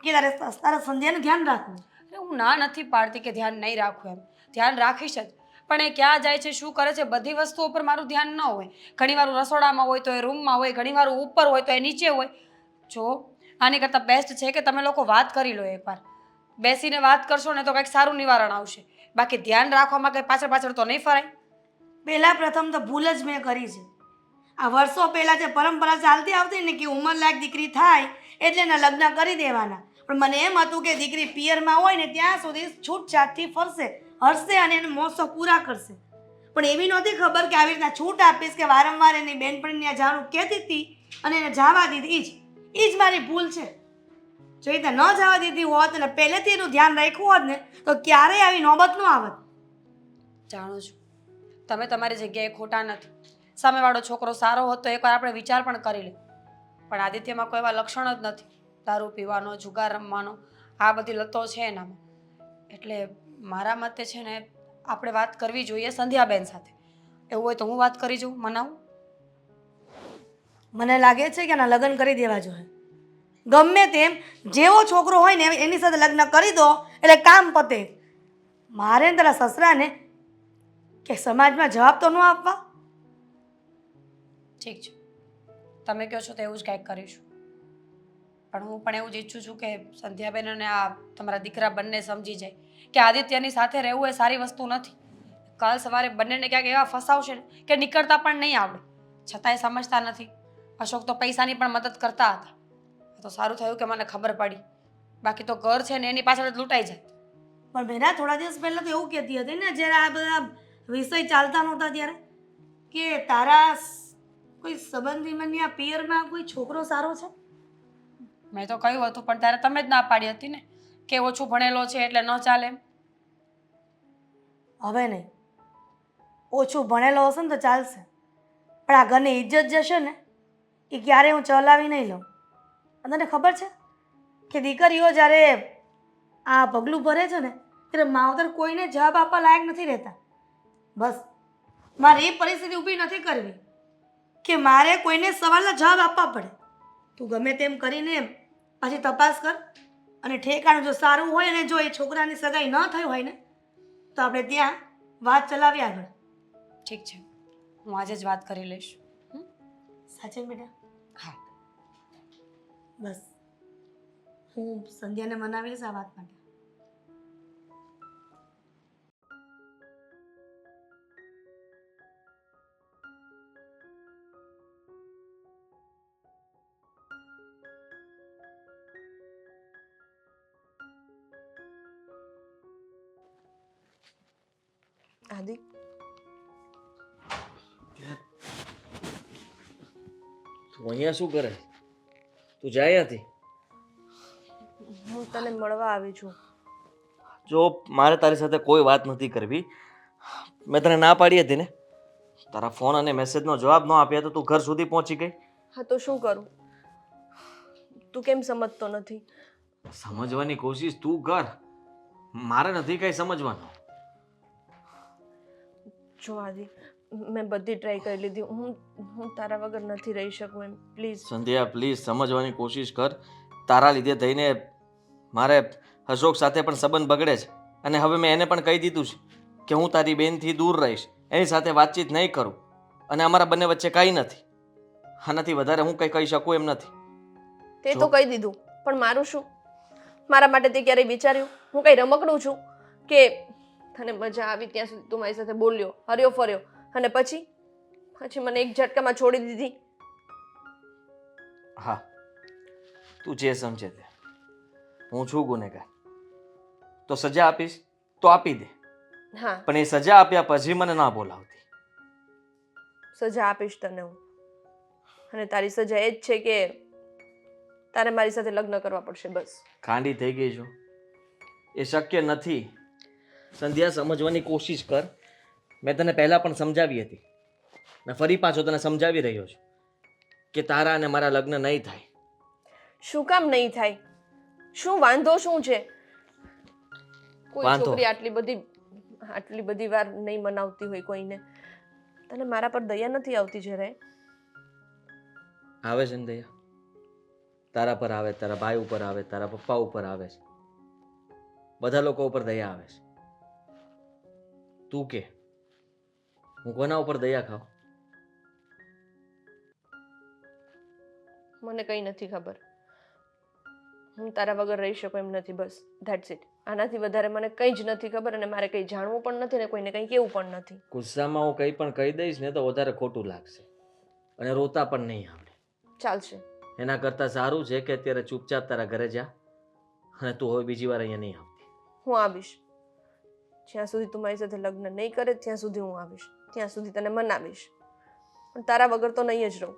Speaker 4: કે તારા સંધ્યાનું ધ્યાન રાખવું.
Speaker 6: અરે હું ના નથી પાડતી કે ધ્યાન નહીં રાખવું, એમ ધ્યાન રાખીશ જ. પણ એ ક્યાં જાય છે, શું કરે છે, બધી વસ્તુઓ પર મારું ધ્યાન ન હોય. ઘણીવાર રસોડામાં હોય તો એ રૂમમાં હોય, ઘણીવાર ઉપર હોય તો એ નીચે હોય. જો આની કરતાં બેસ્ટ છે કે તમે લોકો વાત કરી લો. એકવાર બેસીને વાત કરશો ને તો કંઈક સારું નિવારણ આવશે. બાકી ધ્યાન રાખવામાં કંઈ પાછળ પાછળ તો નહીં ફરાય.
Speaker 4: પહેલાં પ્રથમ તો ભૂલ જ મેં કરી છે. આ વર્ષો પહેલાં જે પરંપરા ચાલતી આવતી ને કે ઉંમરલાયક દીકરી થાય એટલે એના લગ્ન કરી દેવાના, પણ મને એમ હતું કે દીકરી પિયરમાં હોય ને ત્યાં સુધી છૂટછાટથી ફરશે, હરશે અને એને મોસો પૂરા કરશે. પણ એવી નહોતી ખબર કે આવી રીતના છૂટ આપીશ કે વારંવાર એની બેનપણીને જવાનું કહેતી હતી અને એને જવા દીધી. એ જ મારી ભૂલ છે. જો એ રીતે ન જવા દીધી હોત અને પહેલેથી એનું ધ્યાન રાખ્યું હોત ને તો ક્યારેય આવી નોબત ન આવત.
Speaker 6: જાણું છું તમે તમારી જગ્યાએ ખોટા નથી. સામેવાળો છોકરો સારો હોત તો એકવાર આપણે વિચાર પણ કરી લે. પણ આદિત્યમાં કોઈ એવા લક્ષણ જ નથી. દારૂ પીવાનો, જુગાર રમવાનો, આ બધી લતો છે એનામાં. એટલે મારા મતે છે ને આપણે વાત કરવી જોઈએ સંધ્યાબેન સાથે. એવું હોય તો હું વાત કરી જાઉં, મનાવું.
Speaker 4: મને લાગે છે કે એના લગ્ન કરી દેવા જોઈએ. ગમે તેમ જેવો છોકરો હોય ને એની સાથે લગ્ન કરી દો એટલે કામ પતે. મારે ને તારા સસરાને કે સમાજમાં જવાબ તો ન આપવા.
Speaker 6: ઠીક છે, તમે કહો છો તો એવું જ કાંઈક કરીશું. પણ હું પણ એવું જ ઈચ્છું છું કે સંધ્યાબેન અને આ તમારા દીકરા બંને સમજી જાય કે આદિત્યની સાથે રહેવું એ સારી વસ્તુ નથી. કાલ સવારે બંનેને ક્યાંક એવા ફસાવશે ને કે નીકળતા પણ નહીં આવડે. છતાંય સમજતા નથી. અશોક તો પૈસાની પણ મદદ કરતા હતા. તો સારું થયું કે મને ખબર પડી, બાકી તો ઘર છે ને એની પાછળ જ લૂંટાઈ જાય.
Speaker 4: પણ બેના થોડા દિવસ પહેલાં તો એવું કહેતી હતી ને જ્યારે આ બધા વિષય ચાલતા નહોતા ત્યારે કે તારા કોઈ સંબંધીમાં આ પિયરમાં કોઈ છોકરો સારો છે.
Speaker 6: મેં તો કહ્યું હતું પણ ત્યારે તમે જ ના પાડી હતી ને કે ઓછું ભણેલો છે એટલે ન ચાલે એમ.
Speaker 4: હવે નહીં, ઓછું ભણેલો હશે ને તો ચાલશે, પણ આ ઘરની ઇજ્જત જશે ને એ ક્યારેય હું ચલાવી નહીં લઉં. અને તને ખબર છે કે દીકરીઓ જ્યારે આ પગલું ભરે છે ને ત્યારે માવતર કોઈને જવાબ આપવા લાયક નથી રહેતા. બસ મારે એ પરિસ્થિતિ ઊભી નથી કરવી કે મારે કોઈને સવાલના જવાબ આપવા પડે. તું ગમે તેમ કરીને એમ પછી તપાસ કર અને ઠેકાણું જો સારું હોય અને જો એ છોકરાની સગાઈ ન થઈ હોય ને તો આપણે ત્યાં વાત ચલાવી આગળ.
Speaker 6: ઠીક છે, હું આજે જ વાત કરી લઈશ.
Speaker 4: સાચે બેટા?
Speaker 6: હા.
Speaker 4: બસ હું સંધ્યાને મનાવી લઈશ આ વાત માટે.
Speaker 5: આદિ,
Speaker 2: તું અહીંયા શું કરે? તું જાય હતી?
Speaker 5: હું તને મળવા આવી છું.
Speaker 2: જો મારે તારી સાથે કોઈ વાત નથી કરવી. મેં તને ના પાડી હતી ને. તારા ફોન અને મેસેજનો જવાબ ન આપ્યા તો તું ઘર સુધી પહોંચી ગઈ.
Speaker 5: હા તો શું કરું? તું કેમ સમજતો નથી?
Speaker 2: સમજવાની કોશિશ તું કર, મારે નથી કઈ સમજવાનું.
Speaker 5: જો આદિ, મેં બધી ટ્રાય કરી લીધી. હું તારા વગર નથી રહી શકું એમ. પ્લીઝ
Speaker 2: સંધ્યા પ્લીઝ સમજવાની કોશિશ કર. તારા લીધે થઈને મારે અશોક સાથે પણ સંબંધ બગડે છે અને હવે મેં એને પણ કહી દીધું છે કે હું તારી બેનથી દૂર રહીશ, એની સાથે વાતચીત નહીં કરું અને અમારા બંને વચ્ચે કાંઈ નથી. આનાથી વધારે હું કંઈ કહી શકું એમ નથી.
Speaker 5: તે તો કહી દીધું, પણ મારું શું? મારા માટે તે ક્યારેય વિચાર્યું? હું કઈ રમકડું છું કે તને મજા આવી ત્યાં સુધી તું મારી સાથે બોલ્યો, હર્યો ફર્યો અને પછી મને એક ઝટકામાં છોડી દીધી?
Speaker 2: હા, તું જે સમજે તે. હું છું ગુનેગાર તો સજા આપીશ તો આપી દે,
Speaker 5: હા,
Speaker 2: પણ એ સજા આપ્યા પછી મને ના બોલાવતી.
Speaker 5: સજા આપીશ તને હું, અને તારી સજા એ જ છે કે તારે મારી સાથે લગ્ન કરવા પડશે. બસ.
Speaker 2: ખાંડી થઈ ગઈ છો, એ શક્ય નથી. સંધ્યા સમજવાની કોશિશ કર. મેં તને પહેલા પણ સમજાવી હતી ને ફરી પાછો તને સમજાવી રહ્યો છું કે તારા અને મારા લગ્ન નહીં થાય.
Speaker 5: શું કામ નહીં થાય? શું વાંધો શું છે? કોઈ
Speaker 2: વાંધો?
Speaker 5: છોકરી આટલી બધી વાર નહીં મનાવતી હોય કોઈને. તને મારા પર દયા નથી આવતી જરાય?
Speaker 2: આવે છે ને દયા? તારા પર આવે, તારા ભાઈ ઉપર આવે, તારા પપ્પા ઉપર આવે છે, બધા લોકો ઉપર દયા આવે છે. તું કે હું કોના ઉપર દયા ખાઉં?
Speaker 5: મને કઈ નથી ખબર. હું તારા વગર રહી શકું એમ નથી. બસ ધેટ્સ ઇટ. આનાથી વધારે મને કંઈ જ નથી ખબર અને મારે કંઈ જાણવું પણ નથી ને કોઈને કંઈ કહેવું પણ નથી.
Speaker 2: ગુસ્સામાં હું કંઈ પણ કહી દઈશ ને તો વધારે ખોટું લાગશે અને રોતા પણ નહીં આવડે.
Speaker 5: ચાલશે.
Speaker 2: એના કરતાં સારું છે કે અત્યારે ચૂપચાપ તારા ઘરે જા અને તું હવે બીજી વાર અહીંયા નહીં આવતી.
Speaker 5: હું આવીશ. જ્યાં સુધી તું મારી સાથે લગ્ન નહીં કરે ત્યાં સુધી હું આવીશ. ત્યાં સુધી તને મનાવીશ. પણ તારા વગર તો નહીં જ રહું.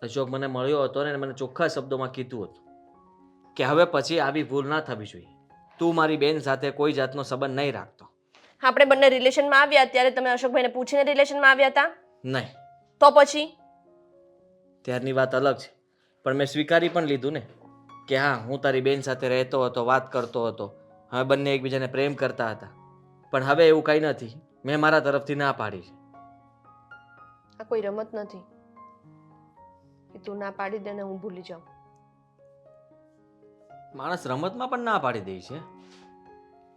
Speaker 2: અશોક મને મળ્યો હતો ને મને ચોખ્ખા શબ્દોમાં કીધું હતું કે હવે પછી આવી ભૂલ ના થવી જોઈએ. તું મારી બેન સાથે કોઈ જાતનો સંબંધ નહીં રાખતો.
Speaker 5: આપણે બંને રિલેશનમાં આવ્યા ત્યારે તમે અશોકભાઈને પૂછીને રિલેશનમાં આવ્યા હતા?
Speaker 2: નહીં.
Speaker 5: તો પછી
Speaker 2: ત્યારની વાત અલગ છે પણ મેં સ્વીકારી પણ લીધું ને કે હા હું તારી બેન સાથે રહેતો હતો, વાત કરતો હતો, હવે બંને એકબીજાને પ્રેમ કરતા હતા. પણ હવે એવું કંઈ નથી. મેં મારા તરફથી ના પાડી છે.
Speaker 5: આ કોઈ રમત નથી કે તું ના પાડી દે ને હું ભૂલી જાઉં.
Speaker 2: માણસ રમતમાં પણ ના પાડી દે છે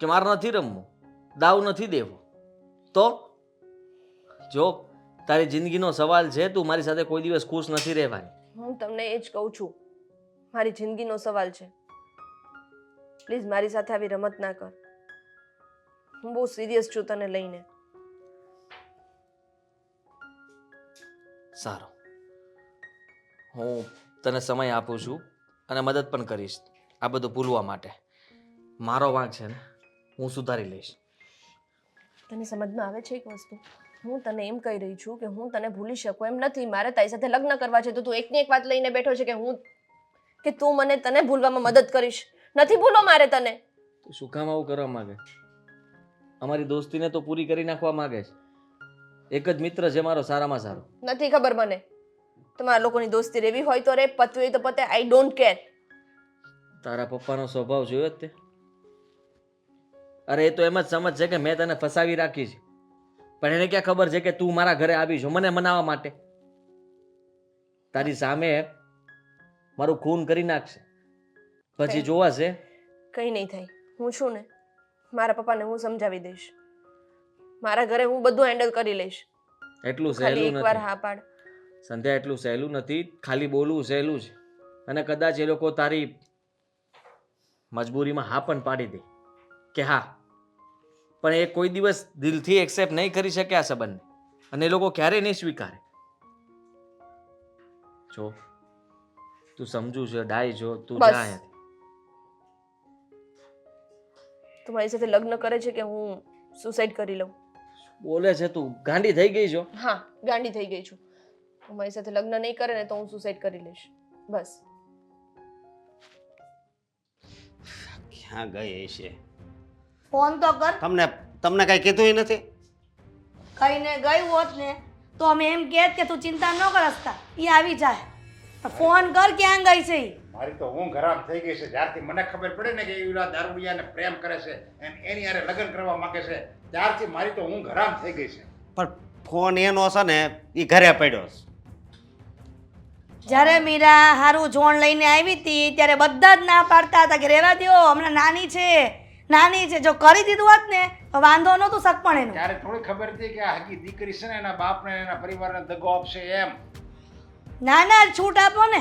Speaker 2: કે મારે નથી રમવું, દાવ નથી દેવો. તો જો તારી જિંદગીનો સવાલ છે, તું મારી સાથે કોઈ દિવસ ખુશ નથી રહેવાની.
Speaker 5: હું તમને એ જ કહું છું. મારી જિંદગીનો સવાલ છે. પ્લીઝ મારી સાથે આવી રમત ના કર. હું બહુ સિરિયસ છું તને લઈને.
Speaker 2: સારું, હું તને સમય આપું છું અને મદદ પણ કરીશ આ બધું ભૂલવા માટે. મારો વાંક છે ને, હું સુધારી લઈશ.
Speaker 5: તને સમજમાં આવે છે એક વસ્તુ? હું તને એમ કહી રહી છું કે હું તને ભૂલી શકું એમ નથી. મારે તારી સાથે લગ્ન કરવા છે તો તું એકની એક વાત લઈને બેઠો છે કે તું મને તને ભૂલવામાં મદદ કરીશ. નથી ભૂલો મારે તને.
Speaker 2: તું શું કામ આવું કરવા માંગે? અમારી દોસ્તીને તો પૂરી કરી નાખવા માંગે છે. એક જ મિત્ર છે મારો સારામાં સારો.
Speaker 5: નથી ખબર મને. તમારા લોકોની દોસ્તી રહેવી હોય તો રે, પતવી હોય તો પતે. I don't care.
Speaker 2: તારા પપ્પાનો સ્વભાવ જોયો જ તે. અરે એ તો એમ જ સમજ છે કે મેં તને ફસાવી રાખી છે, પણ એને ક્યાં ખબર છે કે તું મારા ઘરે આવી છો મને મનાવવા માટે. તારી સામે મારું ખૂન કરી નાખશે, પછી જોવાશે.
Speaker 5: કંઈ નહીં થાય. હું છું ને, મારા પપ્પાને હું સમજાવી દઈશ. મારા ઘરે હું બધું હેન્ડલ કરી લઈશ.
Speaker 2: એટલું
Speaker 5: ખાલી
Speaker 2: સહેલું
Speaker 5: એકવાર
Speaker 2: નથી
Speaker 5: હા પાડ.
Speaker 2: સંધ્યા, એટલું સહેલું નથી. ખાલી બોલવું સહેલું છે અને કદાચ એ લોકો તારી મજબૂરીમાં હા પણ પાડી દે કે હા, પણ એ કોઈ દિવસ દિલથી એક્સેપ્ટ નહીં કરી શકે આ સંબંધને અને એ લોકો ક્યારેય નહીં સ્વીકારે. જો તું સમજુ છે, ડાય જો, તું
Speaker 5: બસ.
Speaker 2: જા અહીંયાથી.
Speaker 5: તું મારી સાથે લગ્ન કરે છે કે હું સુસાઇડ કરી લઉં?
Speaker 2: બોલે છે તું ગાંડી થઈ ગઈ છો.
Speaker 5: હા, ગાંડી થઈ ગઈ છું. હું મારી સાથે લગ્ન નહીં કરે ને તો હું સુસાઇડ કરી લઈશ. બસ.
Speaker 1: ક્યાં ગઈ છે?
Speaker 4: ફોન તો કર.
Speaker 1: તમને કઈ કીધું નથી?
Speaker 4: કહીને ગઈ હોત ને તો અમે એમ કહેત કે તું ચિંતા ન કરસતા, એ આવી જાય. પણ ફોન કર, ક્યાં ગઈ છે ઈ?
Speaker 3: મારી તો ઊંઘ હરામ થઈ ગઈ છે. જ્યારથી મને ખબર પડે ને કે એ ઓલા દારૂડિયાને પ્રેમ કરે છે અને એની હારે લગ્ન કરવા માંગે છે, ત્યારથી મારી તો ઊંઘ હરામ થઈ ગઈ છે.
Speaker 1: પણ ફોન એનો છે ને એ ઘરે પડ્યો છે.
Speaker 4: જ્યારે મીરા હારું જોણ લઈને આવી હતી ત્યારે બધા જ ના પાડતા હતા કે રહેવા દ્યો, હમણાં નાની છે નાની છે. જો કરી દીધું હોત ને તો વાંધો નહોતું શકપણ એનું.
Speaker 3: ત્યારે થોડી ખબર હતી કે આ હગી દીકરી છે ને એના બાપને એના પરિવારને દગો આપશે એમ.
Speaker 4: ના ના, છૂટ આપો ને.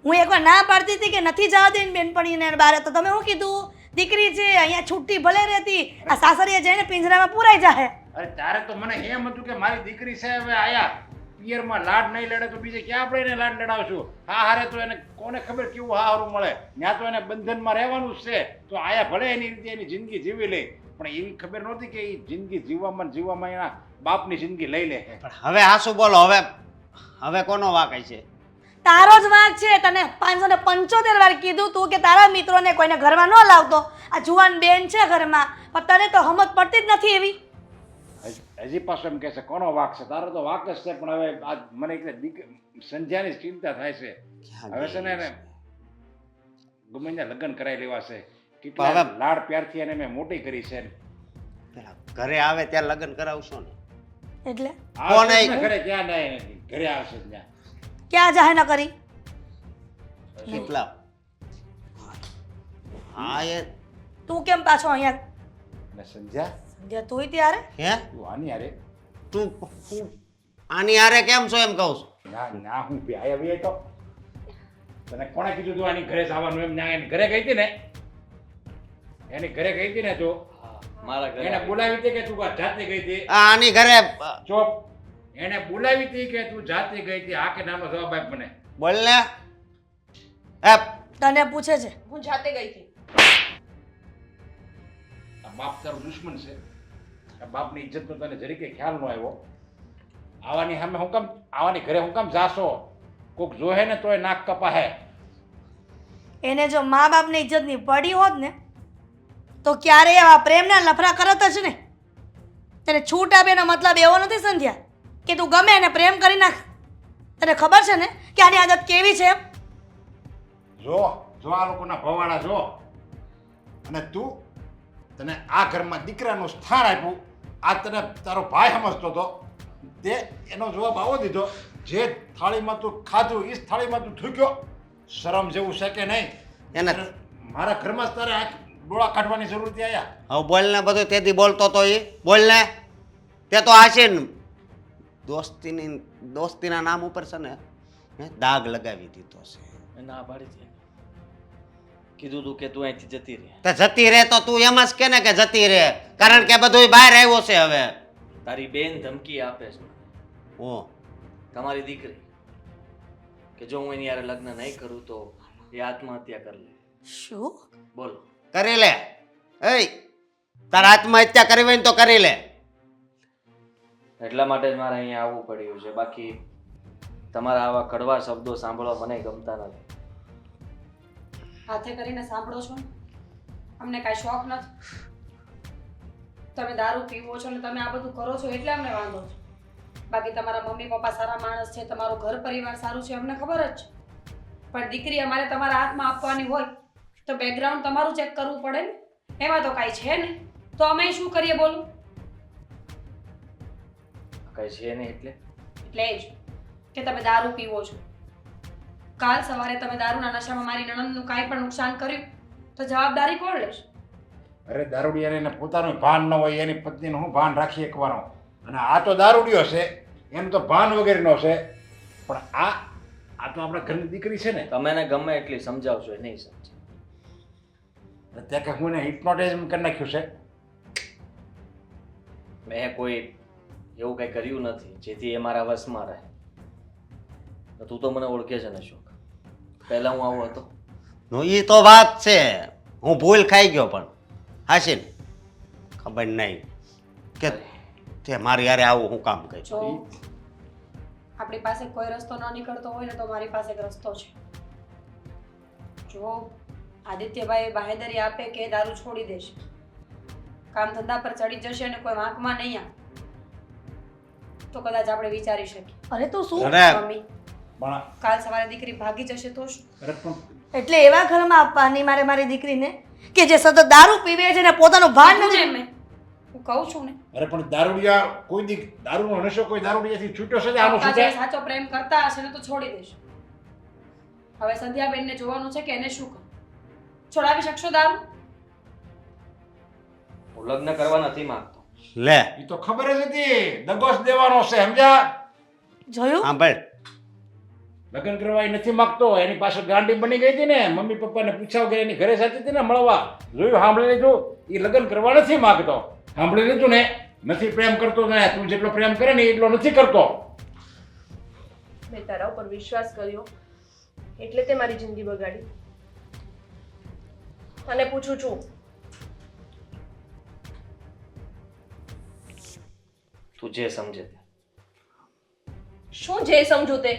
Speaker 4: હું એકવાર ના પાડતી હતી કે નથી જવા દેને બેનપણીને બારે, તો તમે શું કીધું? દીકરી છે અહીંયા છૂટી ભલે રહેતી, આ સાસરીએ જઈને પિંજરામાં પૂરાઈ જાય.
Speaker 3: અરે ત્યારે તો મને એમ હતું કે મારી દીકરી છે, હવે આયા પિયરમાં લાડ નહીં લડે તો બીજે ક્યાં આપણે એને લાડ લડાવશું? હા હારે તો એને કોને ખબર કેવું હારું મળે, ત્યાં તો એને બંધનમાં રહેવાનું જ છે. તો આયા ભલે એની રીતે એની જિંદગી જીવી લે, પણ એવી ખબર નહોતી કે એ જિંદગી જીવવામાં એના બાપની જિંદગી લઈ લે.
Speaker 1: પણ હવે આ શું બોલો? હવે કોનો વાંક છે?
Speaker 4: તારો જ વાંક છે. તને 575 વાર કીધું તું કે તારા મિત્રોને કોઈને ઘરમાં ન લાવતો. આ જુવાન બેન છે ઘરમાં, પણ તને તો સમજ પડતી જ નથી એવી.
Speaker 3: હજી પાછું એમ કહે છે કોનો વાક છે? તારો તો વાક જ છે, પણ હવે આ મને એક સંધ્યાની ચિંતા થાય છે. હવે છે ને એને ગમે ત્યાં લગ્ન કરાવી લેવા છે. કેટલા લાડ પ્યારથી એને મેં મોટી કરી છે.
Speaker 1: પેલા ઘરે આવે ત્યાં લગ્ન કરાવશો ને?
Speaker 4: એટલે
Speaker 1: કોણ
Speaker 3: આવશે ને ઘરે? ક્યાં નહીં નથી, ઘરે આવશે ત્યાં.
Speaker 4: ક્યાં જાહે ન કરી?
Speaker 1: કેટલા? હા એ
Speaker 4: તું કેમ પાછો અહીંયા?
Speaker 3: ને સંધ્યા
Speaker 4: સંધ્યા તુંય ત્યારે
Speaker 1: હે
Speaker 3: તું આની હારે
Speaker 1: તું આની હારે કેમ છો એમ કહું છું?
Speaker 3: ના ના હું બે આયા તો તને કોણે કીધું તું આની ઘરે જવાનું એમ? ના, એની ઘરે ગઈ હતી ને, એની ઘરે ગઈ હતી ને તું,
Speaker 2: મારા ઘરે
Speaker 3: એને બોલાવી હતી કે તું જાતે ગઈ હતી?
Speaker 1: આની ઘરે
Speaker 3: ચોપ. એને બોલાવી હતી કે તું જાતે ગઈ હતી? હા કે નાનો જવાબ આપ મને.
Speaker 1: બોલ ને. એ
Speaker 4: તને પૂછે છે.
Speaker 5: હું જાતે ગઈ હતી.
Speaker 3: આ બાપ તારો દુશ્મન છે. આ બાપની ઇજ્જતનો તને જરીકે ખ્યાલ ન આવ્યો. આવાની સામે હું કામ, આવાની ઘરે હું કામ જાશો? કોક જોહે ને તોય નાક કપાહે.
Speaker 4: એને જો મા બાપની ઇજ્જતની પડી હોત ને તો ક્યારેય આવા પ્રેમના લફરા કરત જ ને. તને છૂટ આપે એનો મતલબ એવો નથી સંધ્યા કે તું ગમે એને પ્રેમ કરી નાખ. તને ખબર છે ને કે આની આદત કેવી છે એમ?
Speaker 3: જો આ લોકોના ભવાડા જો. અને તું, તને આ ઘરમાં દીકરાનું સ્થાન આપ્યું, આ તને તારો ભાઈ સમજતો હતો, તે એનો જવાબ આવો દીધો. જે થાળીમાં તું ખાધું એ જ થાળીમાં તું થૂક્યો. શરમ જેવું છે કે નહીં?
Speaker 1: એને
Speaker 3: મારા ઘરમાં જ તારે આ ડોળા કાઢવાની જરૂર હતી આયા?
Speaker 1: હવે બોલ ને, બધું તેથી બોલતો તો એ બોલ ને. તે તો આશીન દોસ્તીના નામ ઉપર છે ને દાગ લગાવી દીધો છે.
Speaker 2: મેં ના પાડી હતી. કીધું તું કે તું અહીંથી જતી રહે.
Speaker 1: તે જતી રહે તો તું એમ જ કે ને કે જતી રહે, કારણ કે બધું બહાર આવ્યો છે હવે.
Speaker 2: તારી બેન ધમકી આપે છે
Speaker 1: ઓ
Speaker 2: તમારી દીકરી કે જો હું એની યારે લગ્ન નહીં કરું તો એ આત્મહત્યા કરી લે.
Speaker 4: શું?
Speaker 2: બોલો.
Speaker 1: કરી લે. એ તારા આત્મહત્યા કરવી હોય ને તો કરી લે.
Speaker 2: એટલા માટે જ મારે અહીંયા આવવું પડ્યું છે. બાકી તમારા આવા કડવા શબ્દો સાંભળવા મને ગમતા નથી.
Speaker 6: હાથે કરીને સાંભળો છો ને? અમને કાંઈ શોખ નથી. તમે દારૂ પીવો છો ને તમે આ બધું કરો છો એટલે અમને વાંધો છે. બાકી તમારા મમ્મી પપ્પા સારા માણસ છે, તમારું ઘર પરિવાર સારું છે, અમને ખબર જ છે. પણ દીકરી અમારે તમારા હાથમાં આપવાની હોય તો બેકગ્રાઉન્ડ તમારું ચેક કરવું પડે ને. એમાં તો કાંઈ છે ને, તો અમે શું કરીએ બોલો?
Speaker 2: કઈ છે નહીં એટલે
Speaker 6: એટલે એ જ કે તમે દારૂ પીવો છો. કાલ સવારે તમે દારૂના નશામાં મારી નણંદનું કાંઈ પણ નુકસાન કર્યું તો જવાબદારી કોણ લેશે?
Speaker 3: અરે દારૂડિયાને એને પોતાનું ભાન ન હોય, એની પત્નીનું હું ભાન રાખી શકવાનો? અને આ તો દારૂડિયો છે, એનું તો ભાન વગેરેનો છે. પણ આ તો આપણા ઘરની દીકરી છે ને.
Speaker 2: તમે એને ગમે એટલી સમજાવશો એ નહીં સમજે.
Speaker 3: ત્યાં કે હું એને હિપ્નોટાઇઝ કરી નાખ્યું છે.
Speaker 2: મેં કોઈ એવું કંઈ કર્યું નથી જેથી એ મારા વશમાં રહે. તું તો મને ઓળખે છે ને શોક, પહેલા હું આવો હતો.
Speaker 1: એ તો વાત છે, હું ભૂલ ખાઈ ગયો, પણ હાશીન ખબર નહીં કે તે મારી યારે આવું હું કામ કર્યું.
Speaker 6: જો આપણી પાસે કોઈ રસ્તો ન નીકળતો હોય ને તો મારી પાસે એક રસ્તો છે. જો આદિત્યભાઈ બાહેધરી આપે કે દારૂ છોડી દેશે, કામ ધંધા પર ચડી જશે અને કોઈ વાંકમાં નહીં આવે તો કદાચ આપણે વિચારી શકીએ.
Speaker 4: અરે તું શું?
Speaker 1: અરે
Speaker 6: મમ્મી
Speaker 3: પણ
Speaker 6: કાલ સવારે દીકરી ભાગી જશે તો શું?
Speaker 3: અરે પણ
Speaker 4: એટલે એવા ઘરમાં આપવાની મારે મારી દીકરીને કે જે સતત દારૂ પીવે છે ને પોતાનું ભાન
Speaker 6: કીધું
Speaker 4: નથી.
Speaker 6: ને મેં, હું કહું છું ને,
Speaker 3: અરે પણ દારૂડિયા કોઈ દી દારૂનો નશો કોઈ દારૂડિયાથી છૂટ્યો છે? આનો
Speaker 6: પપ્પા
Speaker 3: છૂટે?
Speaker 6: જો સાચો પ્રેમ કરતા હશે ને તો છોડી દેશે. હવે સંધ્યાબેનને જોવાનું છે કે એને શું કરે. છોડાવી શકશો દારૂ?
Speaker 2: હું લગ્ન કરવા નથી માંગતો.
Speaker 1: લે
Speaker 3: એ તો ખબર જ હતી, દગોસ દેવાનો છે, સમજ્યા?
Speaker 4: જોયું?
Speaker 1: હા ભાઈ,
Speaker 3: લગ્ન કરવા એ નથી માંગતો. એની પાસે ગાંડી બની ગઈ હતી ને, મમ્મી પપ્પાને પૂછ્યા વગર એની ઘરે જતી હતી ને મળવા. જોયું, સાંભળી લીધું? એ લગ્ન કરવા નથી માંગતો. સાંભળી લીધું ને? નથી પ્રેમ કરતો ને. તું જેટલો પ્રેમ કરે ને એટલો નથી કરતો.
Speaker 5: મેં તારા ઉપર વિશ્વાસ કર્યો એટલે તે મારી જિંદગી બગાડી. અને પૂછું છું,
Speaker 2: તું જે સમજે તે.
Speaker 5: શું જે સમજું તે?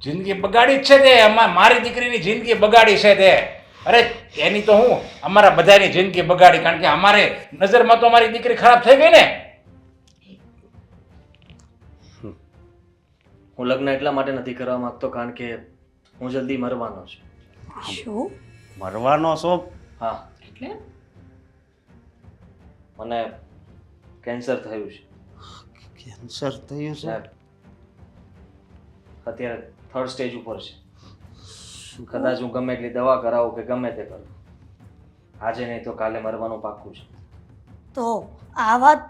Speaker 3: જિંદગી બગાડી જ છે તે. મારી દીકરીની જિંદગી બગાડી છે તે. અરે એની તો હું અમારા બધાની જિંદગી બગાડી, કારણ કે અમારે નજરમાં તો અમારી દીકરી ખરાબ થઈ ગઈ ને.
Speaker 2: હું લગ્ન એટલા માટે નથી કરવા માંગતો કારણ કે હું જલ્દી મરવાનો છું.
Speaker 4: શું?
Speaker 1: મરવાનો શોખ?
Speaker 2: હા,
Speaker 6: એટલે
Speaker 2: મને કેન્સર થયું છે.
Speaker 1: કેન્સર થયું છે?
Speaker 2: અત્યારે 3rd સ્ટેજ ઉપર છે. કદાચ હું ગમે એટલી દવા કરાવું કે ગમે તે કરું, આજે નહીં તો કાલે મરવાનું પાક્કું છે.
Speaker 4: તો આ વાત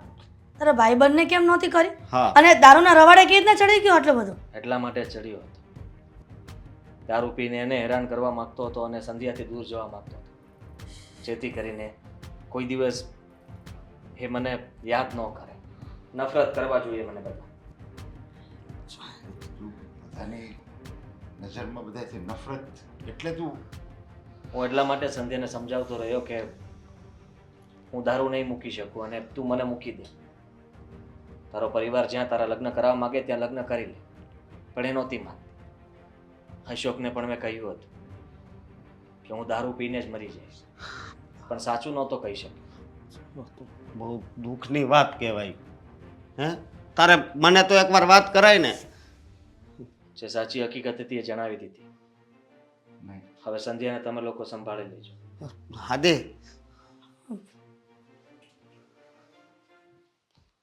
Speaker 4: તારા ભાઈબંધને કેમ નહોતી કરી?
Speaker 1: હા.
Speaker 4: અને દારૂના રવાડે કેવી રીતના ચડી ગયો આટલું બધું?
Speaker 2: એટલા માટે જ ચડ્યો હતો. દારૂ પીને એને હેરાન કરવા માંગતો હતો અને સંધ્યાથી દૂર જવા માંગતો હતો, જેથી કરીને કોઈ દિવસ એ મને યાદ ન કરે. નફરત કરવા જોઈએ મને બધા.
Speaker 3: તું બધાની નજરમાં બધાથી નફરત એટલે તું
Speaker 2: હું એટલા માટે સંધ્યાને સમજાવતો રહ્યો કે હું દારૂ નહીં મૂકી શકું અને તું મને મૂકી દે. તારો પરિવાર જ્યાં તારા લગ્ન કરાવવા માંગે ત્યાં લગ્ન કરી લે, પણ એ નહોતી માનતી. અશોકને પણ મેં કહ્યું હતું કે હું દારૂ પીને જ મરી જઈશ, પણ સાચું નહોતો કહી શક્યો.
Speaker 1: બહુ દુઃખની વાત કહેવાય. હે તારે મને તો એકવાર વાત કરાય ને.
Speaker 2: જે સાચી હકીકત હતી એ જણાવી દીધી.
Speaker 3: નહીં
Speaker 2: હવે સંધ્યાને તમે લોકો સંભાળી લેજો.
Speaker 1: હાદે